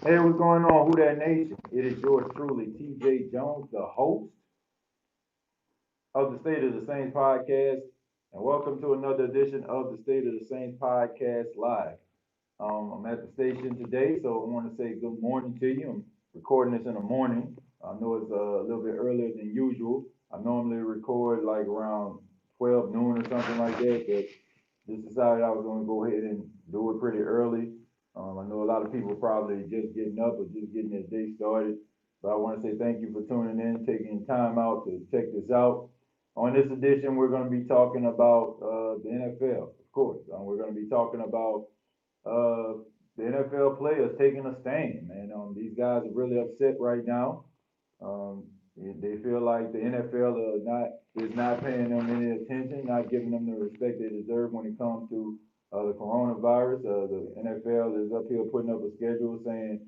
Hey, what's going on? Who That Nation? It is yours truly, TJ Jones, the host of the State of the Saints podcast, and welcome to another edition of the State of the Saints podcast live. I'm at the station today, so I want to say good morning to you. I'm recording this in the morning. I know it's a little bit earlier than usual. I normally record like around 12 noon or something like that, but just decided I was going to go ahead and do it pretty early. I know a lot of people probably just getting up or just getting their day started, but I want to say thank you for tuning in, taking time out to check this out. On this edition, we're going to be talking about the NFL, of course. We're going to be talking about uh, the NFL players taking a stand, man. These guys are really upset right now. Um, they feel like the NFL is not paying them any attention, not giving them the respect they deserve when it comes to the coronavirus. The NFL is up here putting up a schedule saying,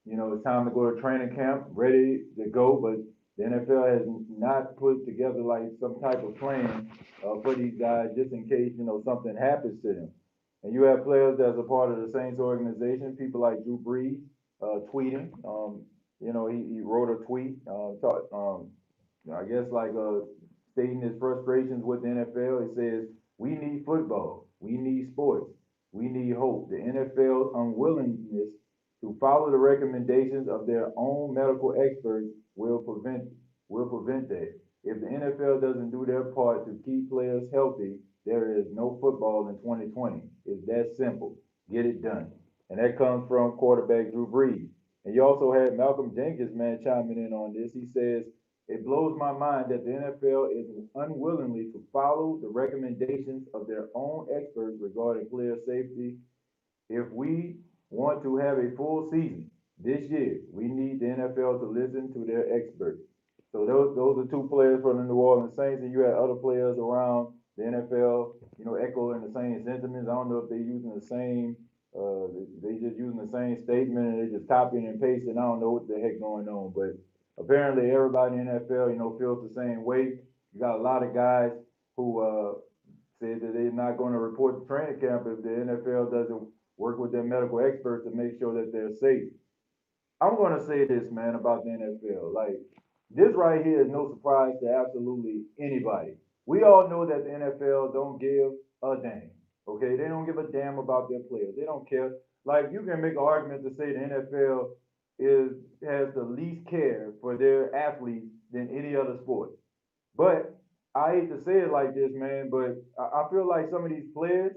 it's time to go to training camp, ready to go, but the NFL has not put together like some type of plan for these guys just in case something happens to them. And you have players that's a part of the Saints organization, people like Drew Brees tweeting. He wrote a tweet, I guess stating his frustrations with the NFL. He says, "We need football. We need sports. We need hope. The NFL's unwillingness to follow the recommendations of their own medical experts will prevent that. If the NFL doesn't do their part to keep players healthy, there is no football in 2020. It's that simple. Get it done." And that comes from quarterback Drew Brees. And you also had Malcolm Jenkins, man, chiming in on this. He says, "It blows my mind that the NFL is unwillingly to follow the recommendations of their own experts regarding player safety. If we want to have a full season this year, we need the NFL to listen to their experts." So those are two players from the New Orleans Saints, and you had other players around the NFL, echoing the same sentiments. I don't know if they're using the same, they just using the same statement and they just copying and pasting. I don't know what the heck going on, but apparently everybody in the NFL, feels the same way. You got a lot of guys who said that they're not going to report to training camp if the NFL doesn't work with their medical experts to make sure that they're safe. I'm going to say this, man, about the NFL. Like, this right here is no surprise to absolutely anybody. We all know that the NFL don't give a damn. Okay, they don't give a damn about their players. They don't care. Like, you can make an argument to say the NFL is has the least care for their athletes than any other sport. But I hate to say it like this, man, but I feel like some of these players,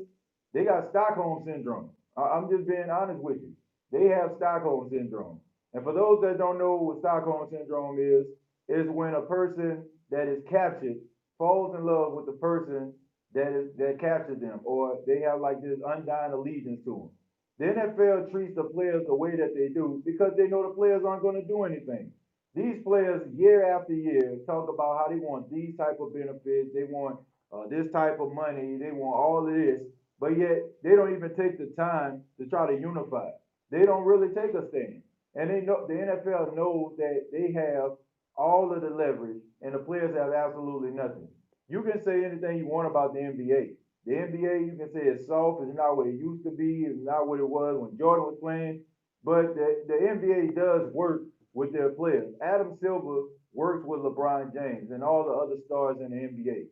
they got Stockholm syndrome. I'm just being honest with you. They have Stockholm syndrome. And for those that don't know what Stockholm syndrome is when a person that is captured falls in love with the person that captured them, or they have like this undying allegiance to them. The NFL treats the players the way that they do because they know the players aren't going to do anything. These players, year after year, talk about how they want these type of benefits, they want this type of money, they want all of this, but yet they don't even take the time to try to unify. They don't really take a stand, and they know the NFL knows that they have all of the leverage, and the players have absolutely nothing. You can say anything you want about the NBA. The NBA, you can say it's soft, it's not what it used to be, it's not what it was when Jordan was playing, but the NBA does work with their players. Adam Silver works with LeBron James and all the other stars in the NBA.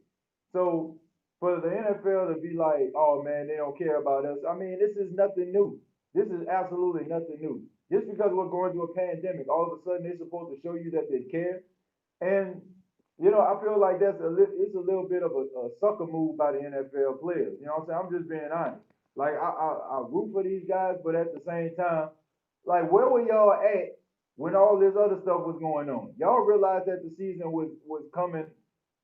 So for the NFL to be like, "Oh man, they don't care about us," I mean, this is nothing new. This is absolutely nothing new. Just because we're going through a pandemic, all of a sudden they're supposed to show you that they care. And I feel like it's a little bit of a sucker move by the NFL players. You know what I'm saying? I'm just being honest. Like I root for these guys, but at the same time, like where were y'all at when all this other stuff was going on? Y'all realized that the season was coming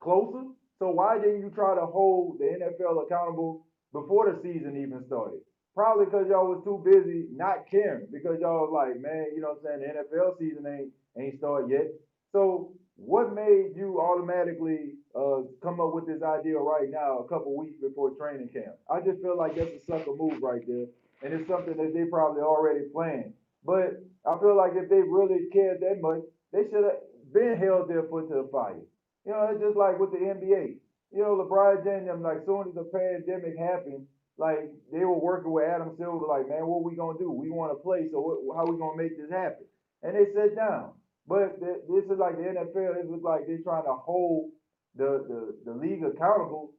closer. So why didn't you try to hold the NFL accountable before the season even started? Probably because y'all was too busy not caring. Because y'all was like, man, you know what I'm saying? The NFL season ain't started yet. So what made you automatically come up with this idea right now, a couple weeks before training camp? I just feel like that's a sucker move right there, and it's something that they probably already planned. But I feel like if they really cared that much, they should have been held their foot to the fire. It's just like with the NBA. LeBron James, like soon as the pandemic happened, like they were working with Adam Silver, like, man, what we gonna do? We want to play, so how we gonna make this happen? And they sat down. But this is like the NFL. This is like they're trying to hold the league accountable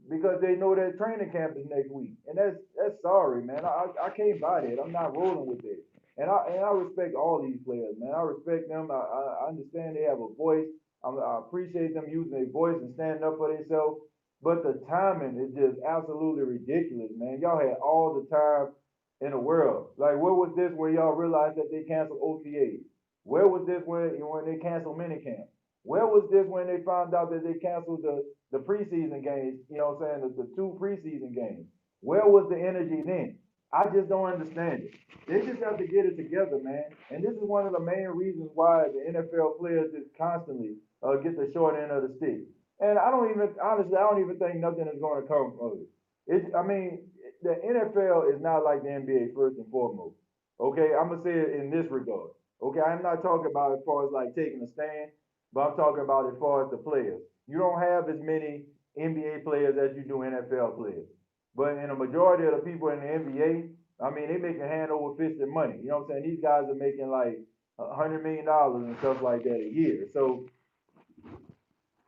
because they know that training camp is next week, and that's sorry, man. I can't buy that. I'm not rolling with it. And I respect all these players, man. I respect them. I understand they have a voice. I appreciate them using their voice and standing up for themselves. But the timing is just absolutely ridiculous, man. Y'all had all the time in the world. Like, where was this where y'all realized that they canceled OTAs? Where was this when they canceled minicamp? Where was this when they found out that they canceled the preseason games? You know what I'm saying? The two preseason games. Where was the energy then? I just don't understand it. They just have to get it together, man. And this is one of the main reasons why the NFL players just constantly get the short end of the stick. And I don't even, honestly, I don't even think nothing is going to come of it. I mean, the NFL is not like the NBA first and foremost. Okay, I'm gonna say it in this regard. Okay, I'm not talking about as far as like taking a stand, but I'm talking about as far as the players. You don't have as many NBA players as you do NFL players. But in a majority of the people in the NBA, I mean, they making hand over fist and money. You know what I'm saying? These guys are making like $100 million and stuff like that a year. So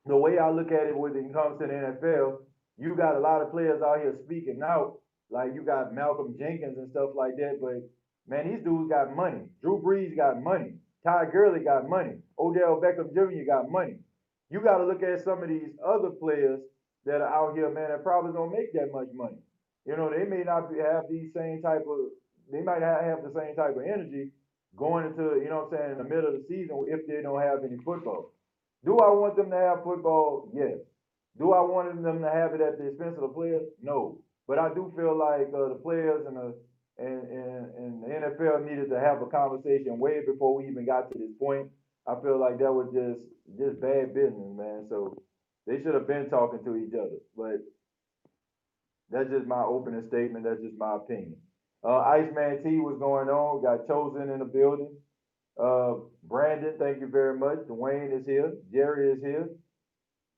the way I look at it when it comes to the NFL, you got a lot of players out here speaking out. Like you got Malcolm Jenkins and stuff like that. But man, these dudes got money. Drew Brees got money. Ty Gurley got money. Odell Beckham Jr. got money. You got to look at some of these other players that are out here, man, that probably don't make that much money. You know, they may not have these same type of, they might not have the same type of energy going into, you know what I'm saying, in the middle of the season if they don't have any football. Do I want them to have football? Yes. Do I want them to have it at the expense of the players? No. But I do feel like the players and the NFL needed to have a conversation way before we even got to this point. I feel like that was just bad business, man. So they should have been talking to each other. But that's just my opening statement. That's just my opinion. Iceman T, what's going on? Got chosen in the building. Brandon, thank you very much. Dwayne is here. Jerry is here.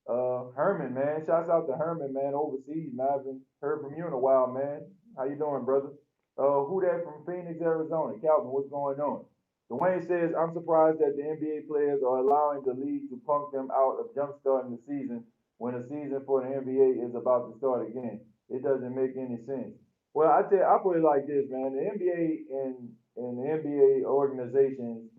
Herman, man. Shouts out to Herman, man, overseas. Man, I haven't heard from you in a while, man. How you doing, brother? Who that from Phoenix, Arizona? Calvin, what's going on? Dwayne says, I'm surprised that the NBA players are allowing the league to punk them out of jumpstarting the season when the season for the NBA is about to start again. It doesn't make any sense. Well, I put it like this, man. The NBA and the NBA organizations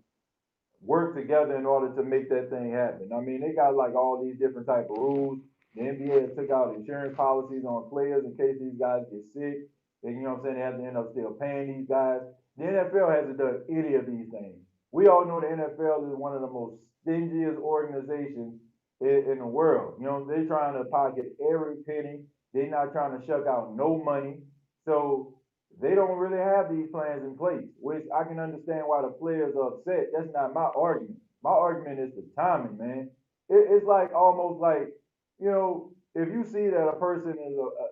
work together in order to make that thing happen. I mean, they got like all these different type of rules. The NBA took out insurance policies on players in case these guys get sick. And you know what I'm saying? They have to end up still paying these guys. The NFL hasn't done any of these things. We all know the NFL is one of the most stingiest organizations in the world. You know, they're trying to pocket every penny. They're not trying to shuck out no money. So they don't really have these plans in place, which I can understand why the players are upset. That's not my argument. My argument is the timing, man. It's like almost like, you know, if you see that a person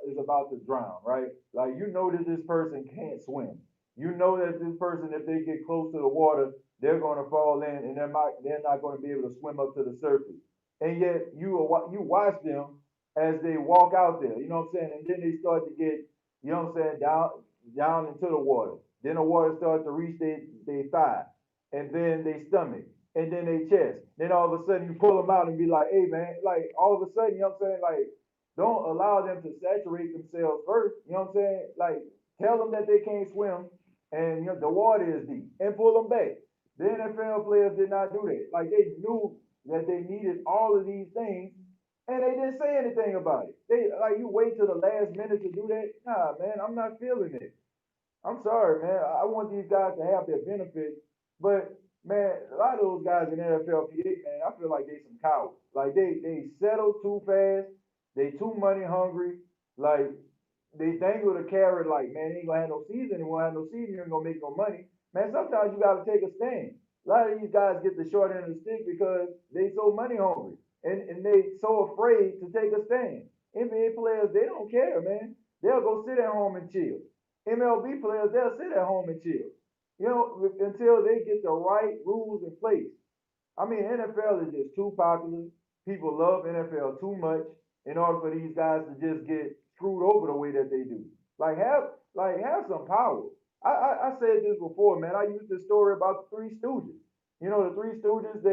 is about to drown, right? Like you know that this person can't swim. You know that this person, if they get close to the water, they're going to fall in, and they're not going to be able to swim up to the surface. And yet you watch them as they walk out there. You know what I'm saying? And then they start to get, you know what I'm saying, down into the water. Then the water starts to reach their thigh, and then their stomach, and then their chest. Then all of a sudden you pull them out and be like, hey man, like all of a sudden, you know what I'm saying? Like, don't allow them to saturate themselves first. You know what I'm saying? Like, tell them that they can't swim and you know the water is deep and pull them back. The NFL players did not do that. Like they knew that they needed all of these things and they didn't say anything about it. They like you wait till the last minute to do that. Nah, man, I'm not feeling it. I'm sorry, man. I want these guys to have their benefits, but man, a lot of those guys in NFLPA, man, I feel like they some cowards. Like they settle too fast. They too money hungry. Like they dangle the carrot. Like man, they ain't gonna have no season. They won't have no season. You ain't gonna make no money. Man, sometimes you gotta take a stand. A lot of these guys get the short end of the stick because they so money hungry and they so afraid to take a stand. NBA players, they don't care, man. They'll go sit at home and chill. MLB players, they'll sit at home and chill. You know, until they get the right rules in place. I mean, NFL is just too popular. People love NFL too much in order for these guys to just get screwed over the way that they do. Have some power. I said this before, man. I used this story about the Three Stooges. You know, the Three Stooges,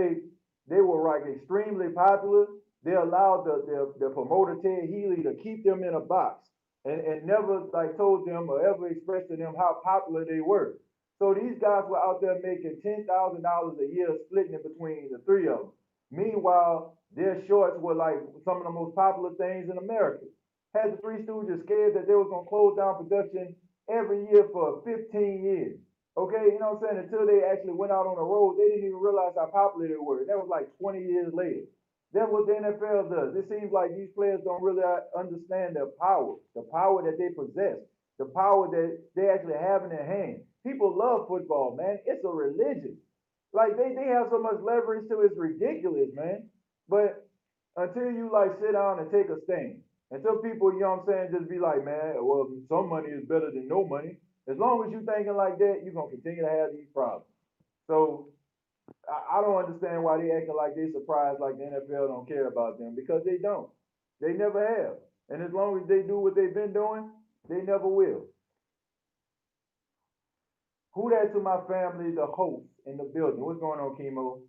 they were like extremely popular. They allowed the promoter Ted Healy to keep them in a box and never like told them or ever expressed to them how popular they were. So these guys were out there making $10,000 a year, splitting it between the three of them. Meanwhile, their shorts were like some of the most popular things in America. Had the Three Stooges scared that they was gonna close down production every year for 15 years. Okay, you know what I'm saying? Until they actually went out on the road, they didn't even realize how popular they were. That was like 20 years later. That's what the NFL does. It seems like these players don't really understand the power that they possess, the power that they actually have in their hands. People love football, man. It's a religion. Like they have so much leverage to it's ridiculous, man. But until you like sit down and take a stand, until people, you know what I'm saying, just be like, man, well, some money is better than no money. As long as you thinking like that, you're gonna continue to have these problems. So I don't understand why they acting like they surprised, like the NFL don't care about them because they don't. They never have. And as long as they do what they've been doing, they never will. Who that to my family, the host in the building? What's going on, Chemo?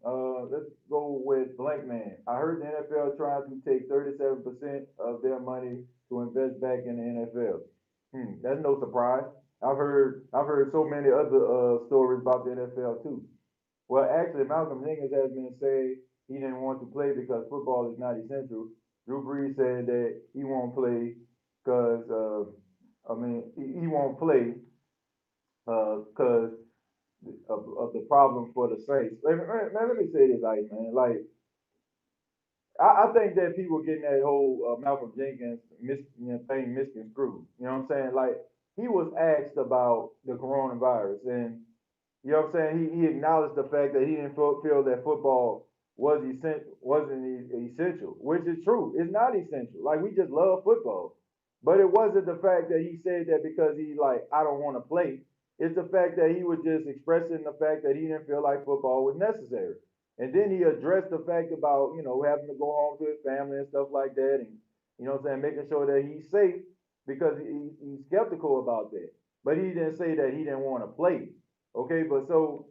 Let's go with Blank Man. I heard the NFL trying to take 37% of their money to invest back in the NFL. That's no surprise. I've heard so many other stories about the NFL too. Well, actually, Malcolm Jenkins has been saying he didn't want to play because football is not essential. Drew Brees said that he won't play because, he won't play because of the problem for the Saints. Let me say this, Ice, man. Like, I think that people getting that whole Malcolm Jenkins thing misconstrued. You know what I'm saying? Like, he was asked about the coronavirus, and you know what I'm saying? He acknowledged the fact that he didn't feel that football wasn't essential, which is true. It's not essential. Like we just love football, but it wasn't the fact that he said that because he like I don't want to play. It's the fact that he was just expressing the fact that he didn't feel like football was necessary. And then he addressed the fact about having to go home to his family and stuff like that, and what I'm saying, making sure that he's safe because he's skeptical about that. But he didn't say that he didn't want to play. Okay, but so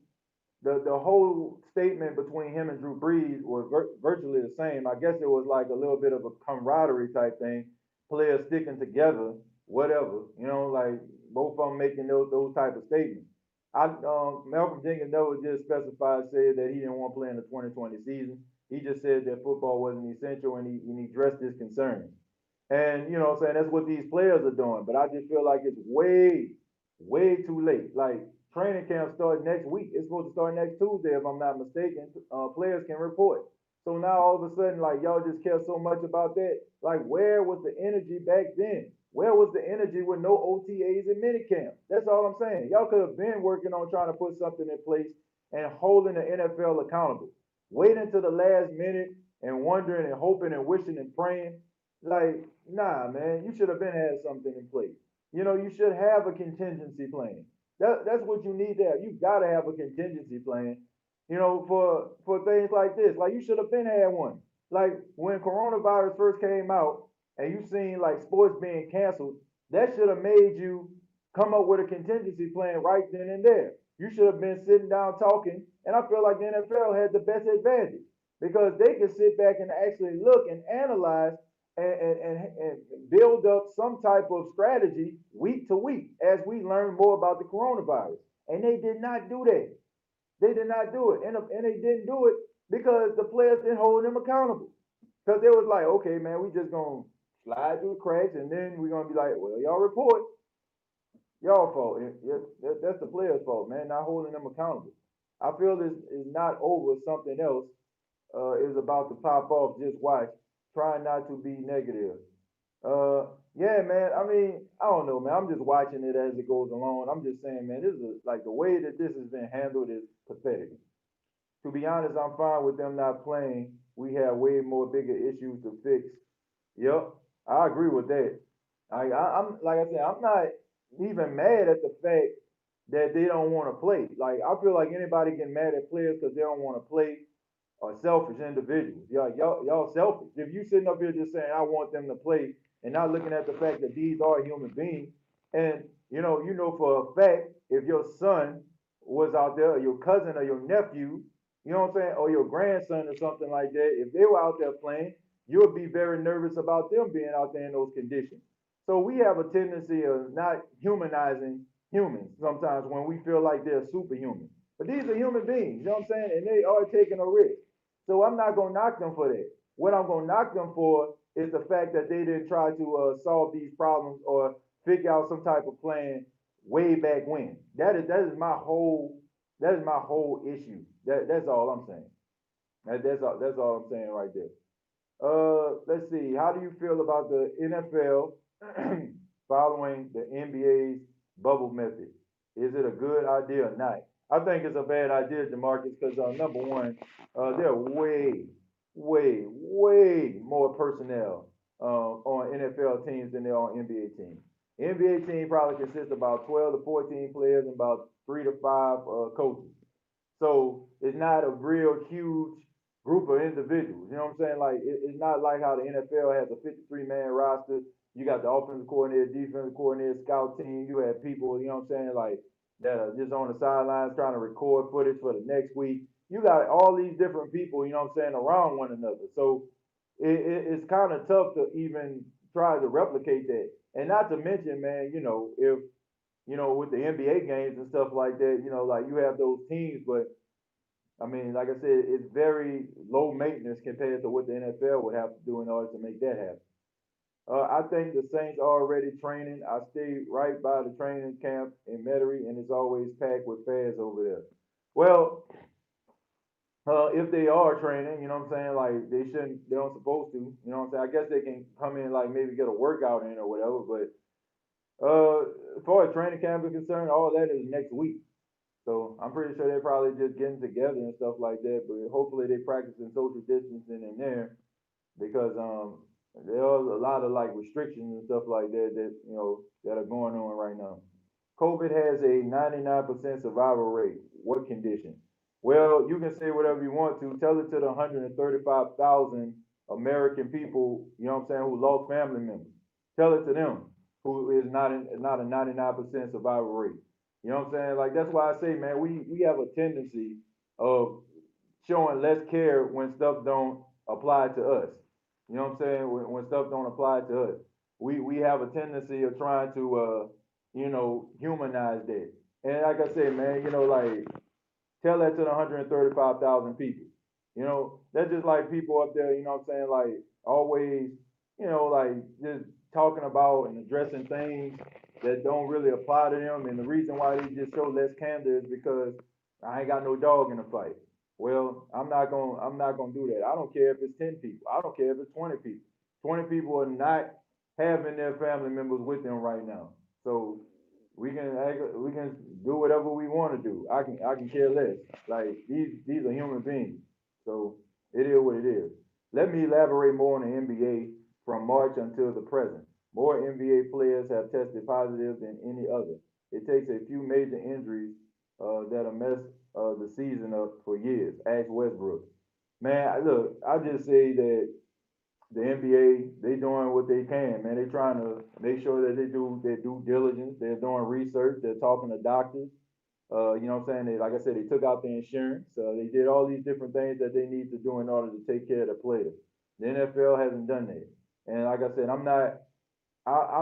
the whole statement between him and Drew Brees was virtually the same. I guess it was like a little bit of a camaraderie type thing, players sticking together, whatever. Like both of them making those type of statements. Malcolm Jenkins never just specified said that he didn't want to play in the 2020 season. He just said that football wasn't essential and he addressed his concerns. And what I'm saying, that's what these players are doing. But I just feel like it's way too late. Like training camp starts next week. It's supposed to start next Tuesday, if I'm not mistaken. Players can report. So now all of a sudden, like y'all just care so much about that. Like, where was the energy back then? Where was the energy with no OTAs and minicamp? That's all I'm saying. Y'all could have been working on trying to put something in place and holding the NFL accountable. Waiting to the last minute and wondering and hoping and wishing and praying. Like, nah, man, you should have been had something in place. You should have a contingency plan. That's what you need to have. You gotta have a contingency plan. For things like this. Like you should have been had one. Like when coronavirus first came out, and you seen like sports being canceled, that should have made you come up with a contingency plan right then and there. You should have been sitting down talking, and I feel like the NFL had the best advantage because they could sit back and actually look and analyze and build up some type of strategy week to week as we learn more about the coronavirus. And they did not do that. They did not do it. And they didn't do it because the players didn't hold them accountable. Because they was like, okay, man, we just going to slide through the cracks and then we're going to be like, well, y'all report. Y'all fault. That's the players' fault, man, not holding them accountable. I feel this is not over. Something else is about to pop off. Just watch. Trying not to be negative. Yeah, man. I mean, I don't know, man. I'm just watching it as it goes along. I'm just saying, man, this is like the way that this has been handled is pathetic. To be honest, I'm fine with them not playing. We have way more bigger issues to fix. Yep, I agree with that. I'm like I said, I'm not even mad at the fact that they don't want to play. Like I feel like anybody getting mad at players because they don't want to play are selfish individuals. Y'all selfish. If you sitting up here just saying I want them to play and not looking at the fact that these are human beings, And for a fact, if your son was out there, or your cousin or your nephew, you know what I'm saying, or your grandson or something like that, if they were out there playing, you would be very nervous about them being out there in those conditions. So we have a tendency of not humanizing humans sometimes when we feel like they're superhuman. But these are human beings, you know what I'm saying? And they are taking a risk. So I'm not gonna knock them for that. What I'm gonna knock them for is the fact that they didn't try to solve these problems or figure out some type of plan way back when. That is my whole issue. That's all I'm saying. That's all I'm saying right there. Let's see. How do you feel about the NFL following the NBA's bubble method? Is it a good idea or not? I think it's a bad idea, Demarcus, because number one, there are way more personnel on NFL teams than there are on NBA teams. NBA team probably consists of about 12 to 14 players and about 3 to 5 coaches. So it's not a real huge group of individuals. You know what I'm saying? Like it's not like how the NFL has a 53-man roster. You got the offensive coordinator, defensive coordinator, scout team. You have people, you know what I'm saying, like that are just on the sidelines trying to record footage for the next week. You got all these different people, you know what I'm saying, around one another. So it's kind of tough to even try to replicate that. And not to mention, man, if with the NBA games and stuff like that, like you have those teams, but I mean, like I said, it's very low maintenance compared to what the NFL would have to do in order to make that happen. I think the Saints are already training. I stay right by the training camp in Metairie, and it's always packed with fans over there. Well, if they are training, you know what I'm saying, like they don't supposed to, you know what I'm saying. I guess they can come in like maybe get a workout in or whatever, but as far as training camp is concerned, all that is next week. So I'm pretty sure they're probably just getting together and stuff like that. But hopefully they practicing social distancing in there because there are a lot of like restrictions and stuff like that that are going on right now. COVID has a 99% survival rate. What condition? Well, you can say whatever you want to. Tell it to the 135,000 American people, you know what I'm saying, who lost family members. Tell it to them who is not a 99% survival rate. You know what I'm saying? Like that's why I say, man, we have a tendency of showing less care when stuff don't apply to us. You know what I'm saying? When stuff don't apply to us, we have a tendency of trying to humanize that. And like I say, man, like tell that to the 135,000 people. That's just like people up there, you know what I'm saying, like always, like just talking about and addressing things that don't really apply to them. And the reason why they just show less candor is because I ain't got no dog in the fight. Well, I'm not gonna do that. I don't care if it's 10 people. I don't care if it's 20 people. 20 people are not having their family members with them right now. So we can do whatever we want to do. I can care less. Like these are human beings. So it is what it is. Let me elaborate more on the NBA from March until the present. More NBA players have tested positive than any other. It takes a few major injuries that'll mess the season up for years. Ask Westbrook. Man, look, I just say that the NBA, they doing what they can, man. They trying to make sure that they do their due diligence. They're doing research. They're talking to doctors. You know what I'm saying? Like I said, they took out the insurance. They did all these different things that they need to do in order to take care of the players. The NFL hasn't done that. And like I said, I'm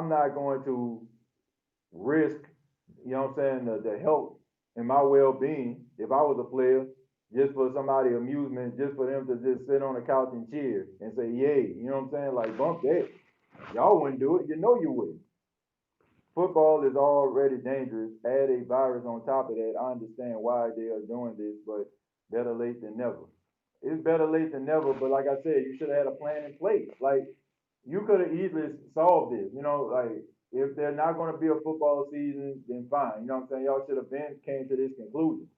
not going to risk, you know what I'm saying, the health and my well-being if I was a player just for somebody amusement, just for them to just sit on the couch and cheer and say, yay, you know what I'm saying? Like, bump that. Y'all wouldn't do it. You know you wouldn't. Football is already dangerous. Add a virus on top of that. I understand why they are doing this, but better late than never. It's better late than never, but like I said, you should have had a plan in place. Like, you could have easily solved this. Like, if they're not going to be a football season, then fine. You know what I'm saying? Y'all should have been came to this conclusion.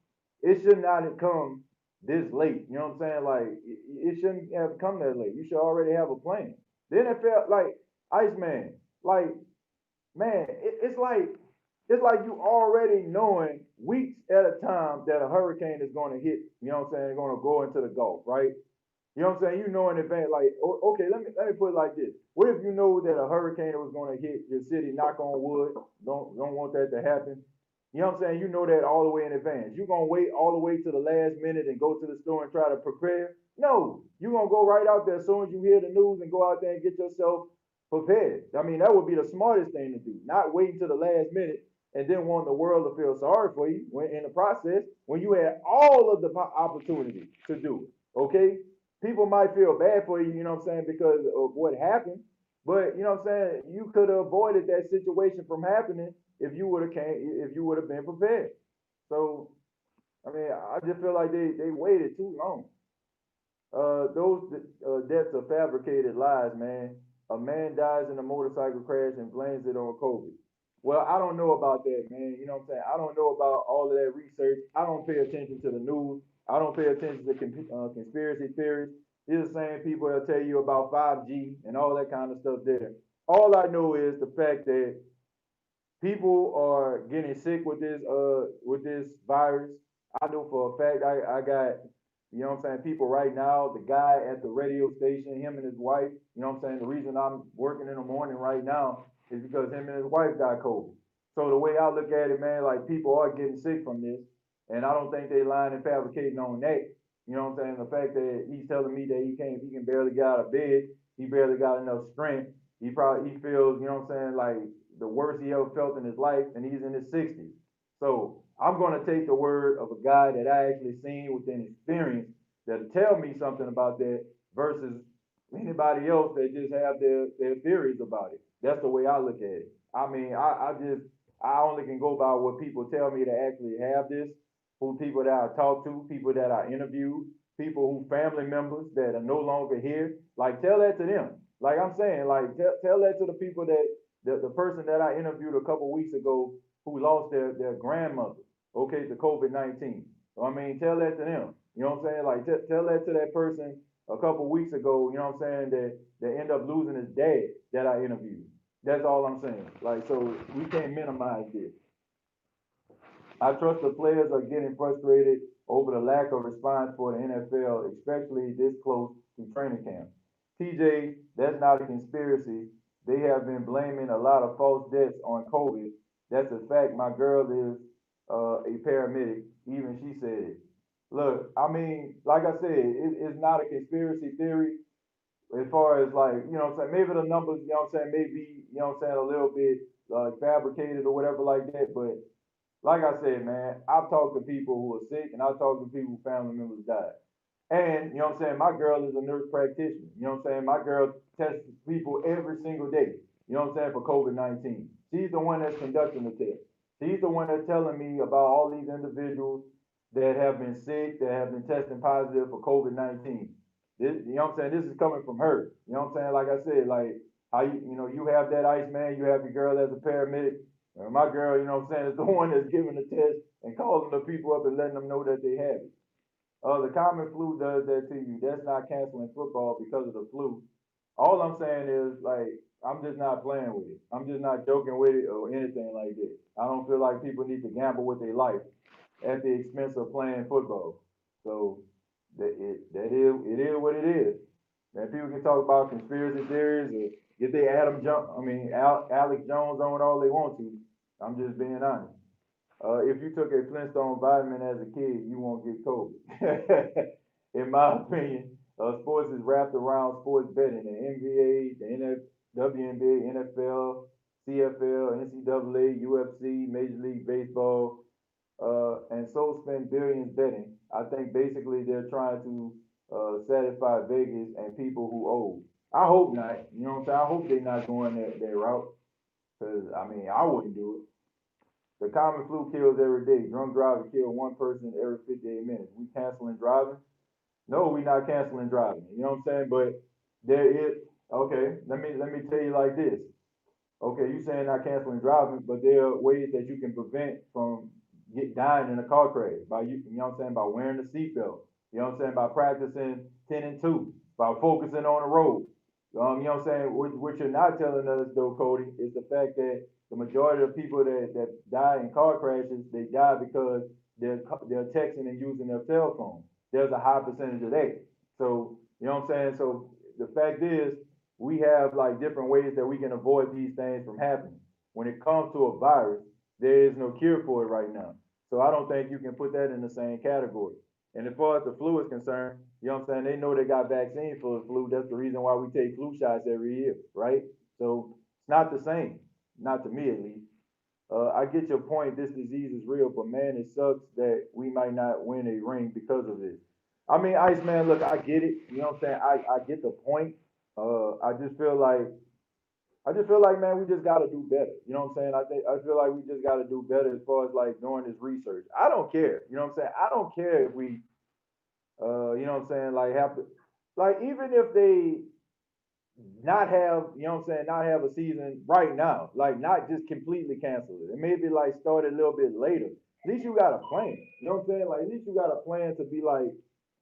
It should not have come this late. You know what I'm saying? Like, it shouldn't have come that late. You should already have a plan. The NFL, like, Iceman, like, man, it's like you already knowing weeks at a time that a hurricane is going to hit. You know what I'm saying? Going to go into the Gulf, right? You know what I'm saying? You know in advance, like, okay, let me put it like this. What if you know that a hurricane was going to hit your city? Knock on wood. Don't want that to happen. You know what I'm saying? You know that all the way in advance. You're gonna wait all the way to the last minute and go to the store and try to prepare. No, you're gonna go right out there as soon as you hear the news and go out there and get yourself prepared. I mean, that would be the smartest thing to do. Not waiting to the last minute and then want the world to feel sorry for you when in the process when you had all of the opportunity to do it. Okay, people might feel bad for you, you know what I'm saying, because of what happened. But you know what I'm saying, you could have avoided that situation from happening if you would have been prepared. So I mean, I just feel like they waited too long. Those deaths are fabricated lies, man. A man dies in a motorcycle crash and blames it on COVID. Well, I don't know about that, man. You know what I'm saying? I don't know about all of that research. I don't pay attention to the news. I don't pay attention to conspiracy theories. These are the same people that tell you about 5G and all that kind of stuff there. All I know is the fact that people are getting sick with this virus. I know for a fact I got, you know what I'm saying, people right now, the guy at the radio station, him and his wife, you know what I'm saying, the reason I'm working in the morning right now is because him and his wife got COVID. So the way I look at it, man, like people are getting sick from this, and I don't think they lying and fabricating on that. You know what I'm saying? The fact that he's telling me that he can barely get out of bed, he barely got enough strength. He feels, you know what I'm saying, like the worst he ever felt in his life, and he's in his 60s. So I'm gonna take the word of a guy that I actually seen within experience that'll tell me something about that versus anybody else that just have their theories about it. That's the way I look at it. I mean, I only can go by what people tell me that actually have this, who people that I talk to, people that I interview, people who family members that are no longer here. Like tell that to them. Like I'm saying, like tell that to the people that the person that I interviewed a couple weeks ago who lost their grandmother, okay, to COVID-19. So, I mean, tell that to them. You know what I'm saying? Like, tell that to that person a couple weeks ago, you know what I'm saying, that end up losing his dad that I interviewed. That's all I'm saying. Like, so we can't minimize this. I trust the players are getting frustrated over the lack of response for the NFL, especially this close to training camp. TJ, that's not a conspiracy. They have been blaming a lot of false deaths on COVID. That's a fact. My girl is a paramedic. Even she said it. Look, I mean, like I said, it's not a conspiracy theory as far as like, you know what I'm saying, maybe the numbers, you know what I'm saying, maybe, you know what I'm saying, a little bit fabricated or whatever like that, but like I said, man, I've talked to people who are sick and I've talked to people who family members died. And, you know what I'm saying, my girl is a nurse practitioner. You know what I'm saying? My girl tests people every single day, you know what I'm saying, for COVID-19. She's the one that's conducting the test. She's the one that's telling me about all these individuals that have been sick, that have been testing positive for COVID-19. This, you know what I'm saying? This is coming from her. You know what I'm saying? Like I said, like how you know, you have that ice man, you have your girl as a paramedic. My girl, you know what I'm saying, is the one that's giving the test and calling the people up and letting them know that they have it. The common flu does that to you. That's not canceling football because of the flu. All I'm saying is, like, I'm just not playing with it. I'm just not joking with it or anything like that. I don't feel like people need to gamble with their life at the expense of playing football. So it is what it is. Man, people can talk about conspiracy theories or get their Alex Jones on all they want to. I'm just being honest. If you took a Flintstone vitamin as a kid, you won't get COVID. In my opinion, sports is wrapped around sports betting. The NBA, the WNBA, NFL, CFL, NCAA, UFC, Major League Baseball, and so spend billions betting. I think basically they're trying to satisfy Vegas and people who owe. I hope not. You know what I'm saying? I hope they're not going that route. Because, I mean, I wouldn't do it. The common flu kills every day. Drunk drivers kill one person every 58 minutes. We canceling driving? No, we not canceling driving. You know what I'm saying? But there is okay. Let me tell you like this. Okay, you saying not canceling driving, but there are ways that you can prevent from dying in a car crash by you know what I'm saying, by wearing the seatbelt. You know what I'm saying, by practicing 10 and 2, by focusing on the road. You know what I'm saying? What you're not telling us though, Cody, is the fact that the majority of people that die in car crashes, they die because they're texting and using their cell phone. There's a high percentage of that. So You know what I'm saying? So the fact is, we have like different ways that we can avoid these things from happening. When it comes to a virus, there is no cure for it right now. So I don't think you can put that in the same category. And as far as the flu is concerned, you know what I'm saying? They know they got vaccines for the flu. That's the reason why we take flu shots every year, right? So it's not the same, not to me at least. I get your point. This disease is real, but man, it sucks that we might not win a ring because of this. I mean, Iceman, look, I get it. You know what I'm saying? I get the point. I just feel like man, we just gotta do better. You know what I'm saying? I feel like we just gotta do better as far as like doing this research. I don't care. You know what I'm saying? I don't care if we you know what I'm saying, like have to like even if they not have, you know what I'm saying, not have a season right now, like not just completely cancel it. And maybe like start it a little bit later. At least you got a plan. You know what I'm saying? Like at least you got a plan to be like,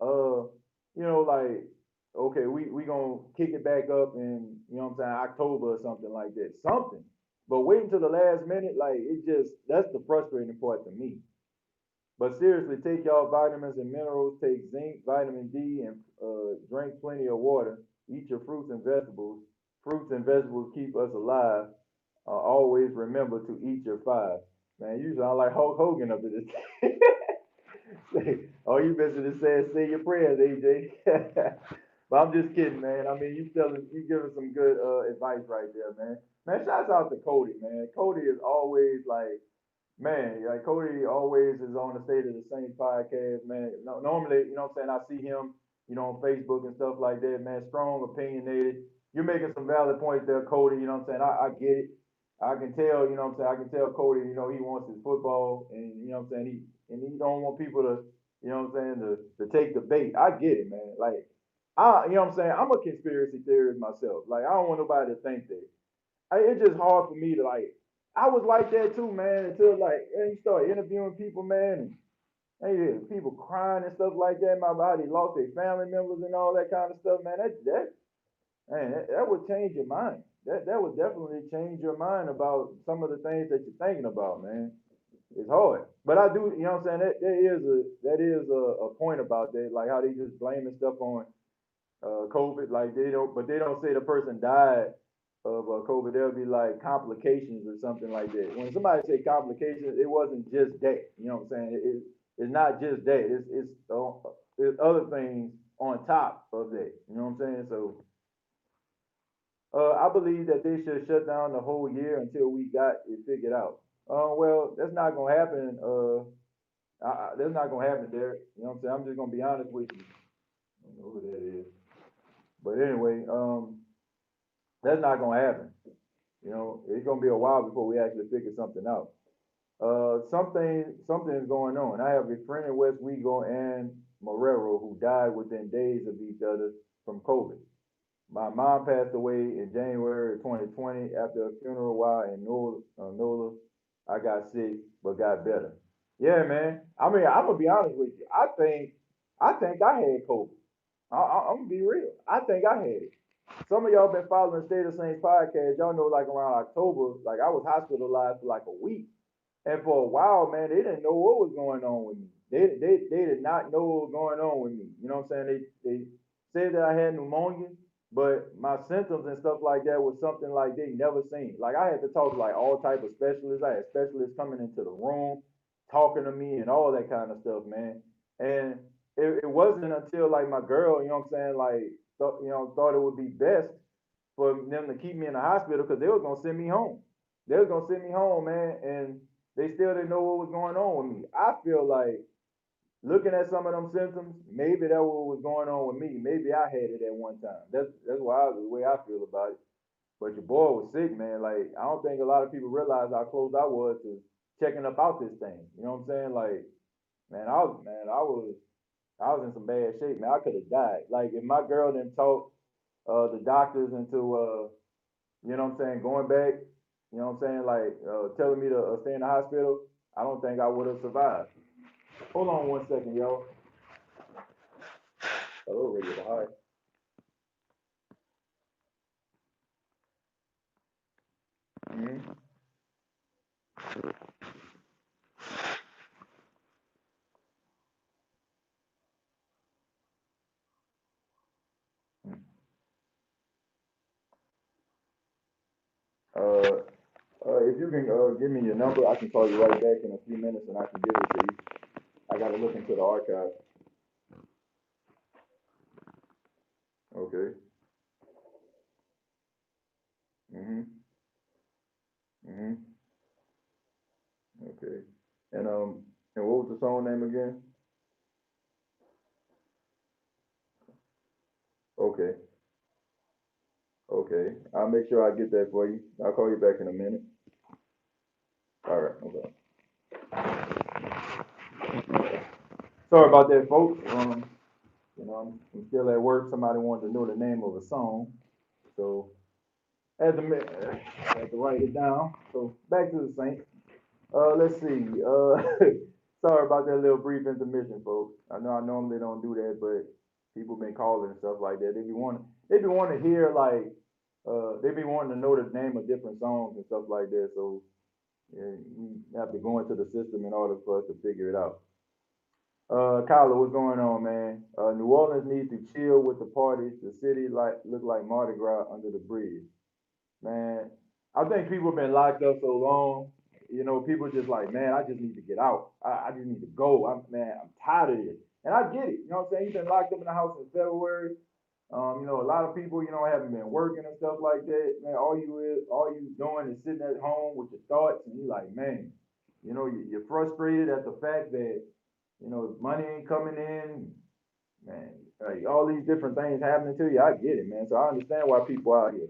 you know, like, okay, we gonna kick it back up in, you know what I'm saying, October or something like that. Something. But waiting till the last minute, like it just that's the frustrating part to me. But seriously, take y'all vitamins and minerals, take zinc, vitamin D, and drink plenty of water. Eat your fruits and vegetables. Fruits and vegetables keep us alive. Always remember to eat your five. Man, you sound like Hulk Hogan up in this. All you missing is saying, say your prayers, AJ. But I'm just kidding, man. I mean, you giving some good advice right there, man. Man, shouts out to Cody, man. Cody is always like, man, like Cody always is on the State of the Saints podcast, man. No, normally, you know what I'm saying, I see him, you know, on Facebook and stuff like that, man. Strong, opinionated. You're making some valid points there, Cody. You know what I'm saying? I get it. I can tell, you know what I'm saying? I can tell Cody, you know, he wants his football and you know what I'm saying, he don't want people to, you know what I'm saying, to take the bait. I get it, man. Like you know what I'm saying? I'm a conspiracy theorist myself. Like I don't want nobody to think that. It's just hard for me to like. I was like that too, man. Until like you start interviewing people, man, and hey, people crying and stuff like that. My body lost their family members and all that kind of stuff, man. That would change your mind. That would definitely change your mind about some of the things that you're thinking about, man. It's hard, but I do, you know what I'm saying. That is a point about that, like how they just blaming stuff on COVID. Like they don't say the person died of COVID. There'll be like complications or something like that. When somebody say complications, it wasn't just that. You know what I'm saying? It's not just that. It's other things on top of that. You know what I'm saying? So I believe that they should shut down the whole year until we got it figured out. Well, that's not gonna happen. That's not gonna happen, Derek. You know what I'm saying? I'm just gonna be honest with you. I don't know who that is. But anyway, that's not gonna happen. You know, it's gonna be a while before we actually figure something out. Something is going on. I have a friend in West Wego and Marrero who died within days of each other from COVID. My mom passed away in January of 2020 after a funeral while in NOLA. I got sick but got better. Yeah, man. I mean, I'm gonna be honest with you. I think I had COVID. I'm gonna be real. I think I had it. Some of y'all been following State of Saints podcast. Y'all know, like around October, like I was hospitalized for like a week, and for a while, man, they didn't know what was going on with me. They did not know what was going on with me. You know what I'm saying? They said that I had pneumonia, but my symptoms and stuff like that was something like they never seen. Like I had to talk to like all type of specialists. I had specialists coming into the room, talking to me and all that kind of stuff, man. And it wasn't until like my girl, you know what I'm saying, like thought it would be best for them to keep me in the hospital because they was gonna send me home. They was gonna send me home, man, and they still didn't know what was going on with me. I feel like looking at some of them symptoms, maybe that what was going on with me. Maybe I had it at one time. That's the way I feel about it. But your boy was sick, man. Like I don't think a lot of people realize how close I was to checking up out this thing. You know what I'm saying? Like, man, I was in some bad shape, man. I could have died. Like if my girl didn't talk the doctors into you know what I'm saying, going back, you know what I'm saying, like telling me to stay in the hospital, I don't think I would have survived. Hold on 1 second, yo. Hello, Radio. Hi. Mm-hmm. If you can give me your number, I can call you right back in a few minutes and I can give it to you. I gotta look into the archive. Okay. Mhm. Mhm. Okay. And what was the song name again? Okay. Okay. I'll make sure I get that for you. I'll call you back in a minute. All right. Okay. Sorry about that, folks. I'm still at work. Somebody wanted to know the name of a song, so I had to write it down. So back to the Saints. Let's see. Sorry about that little brief intermission, folks. I know I normally don't do that, but people been calling and stuff like that. They be wanting to hear like, they be wanting to know the name of different songs and stuff like that. So yeah, we have to go into the system in order for us to figure it out. Kyler, what's going on, man? New Orleans needs to chill with the parties. The city look like Mardi Gras under the bridge. Man, I think people have been locked up so long. People just like, man, I just need to get out. I just need to go. I'm tired of it. And I get it. You know what I'm saying? He's been locked up in the house since February. A lot of people, haven't been working and stuff like that. Man, all you doing is sitting at home with your thoughts, and you're like, man, you're frustrated at the fact that, money ain't coming in, man. Like, all these different things happening to you. I get it, man. So I understand why people out here.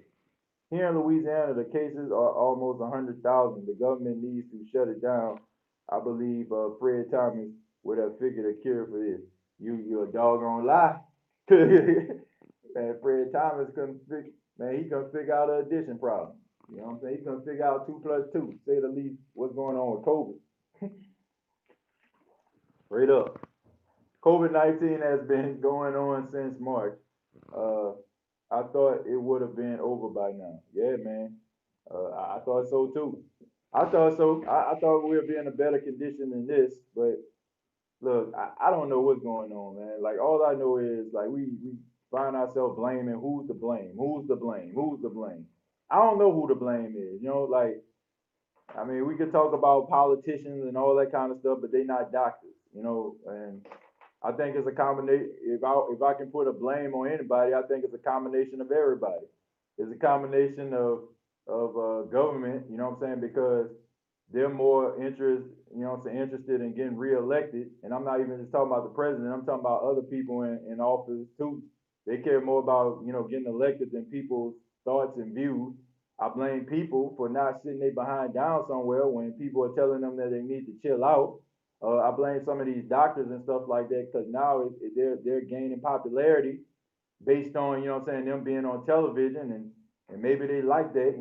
Here in Louisiana, the cases are almost 100,000. The government needs to shut it down. I believe Fred Thomas would have figured a cure for this. You a doggone lie. Man, Fred Thomas couldn't figure, man, he couldn't figure out an addition problem. You know what I'm saying? He couldn't figure out 2 plus 2, say the least, what's going on with COVID. Straight up. COVID-19 has been going on since March. Uh, I thought it would have been over by now. Yeah, man. I thought so too. I thought so. I thought we'd be in a better condition than this, but look, I don't know what's going on, man. Like, all I know is like we find ourselves blaming who's to blame, who's to blame, who's to blame. I don't know who to blame is. Like, I mean, we could talk about politicians and all that kind of stuff, but they're not doctors, and I think it's a combination. If I can put a blame on anybody, I think it's a combination of everybody. It's a combination of government. You know what I'm saying? Because they're more interested in getting reelected. And I'm not even just talking about the president. I'm talking about other people in office too. They care more about getting elected than people's thoughts and views. I blame people for not sitting their behind down somewhere when people are telling them that they need to chill out. I blame some of these doctors and stuff like that because now they're gaining popularity based on them being on television, and maybe they like that,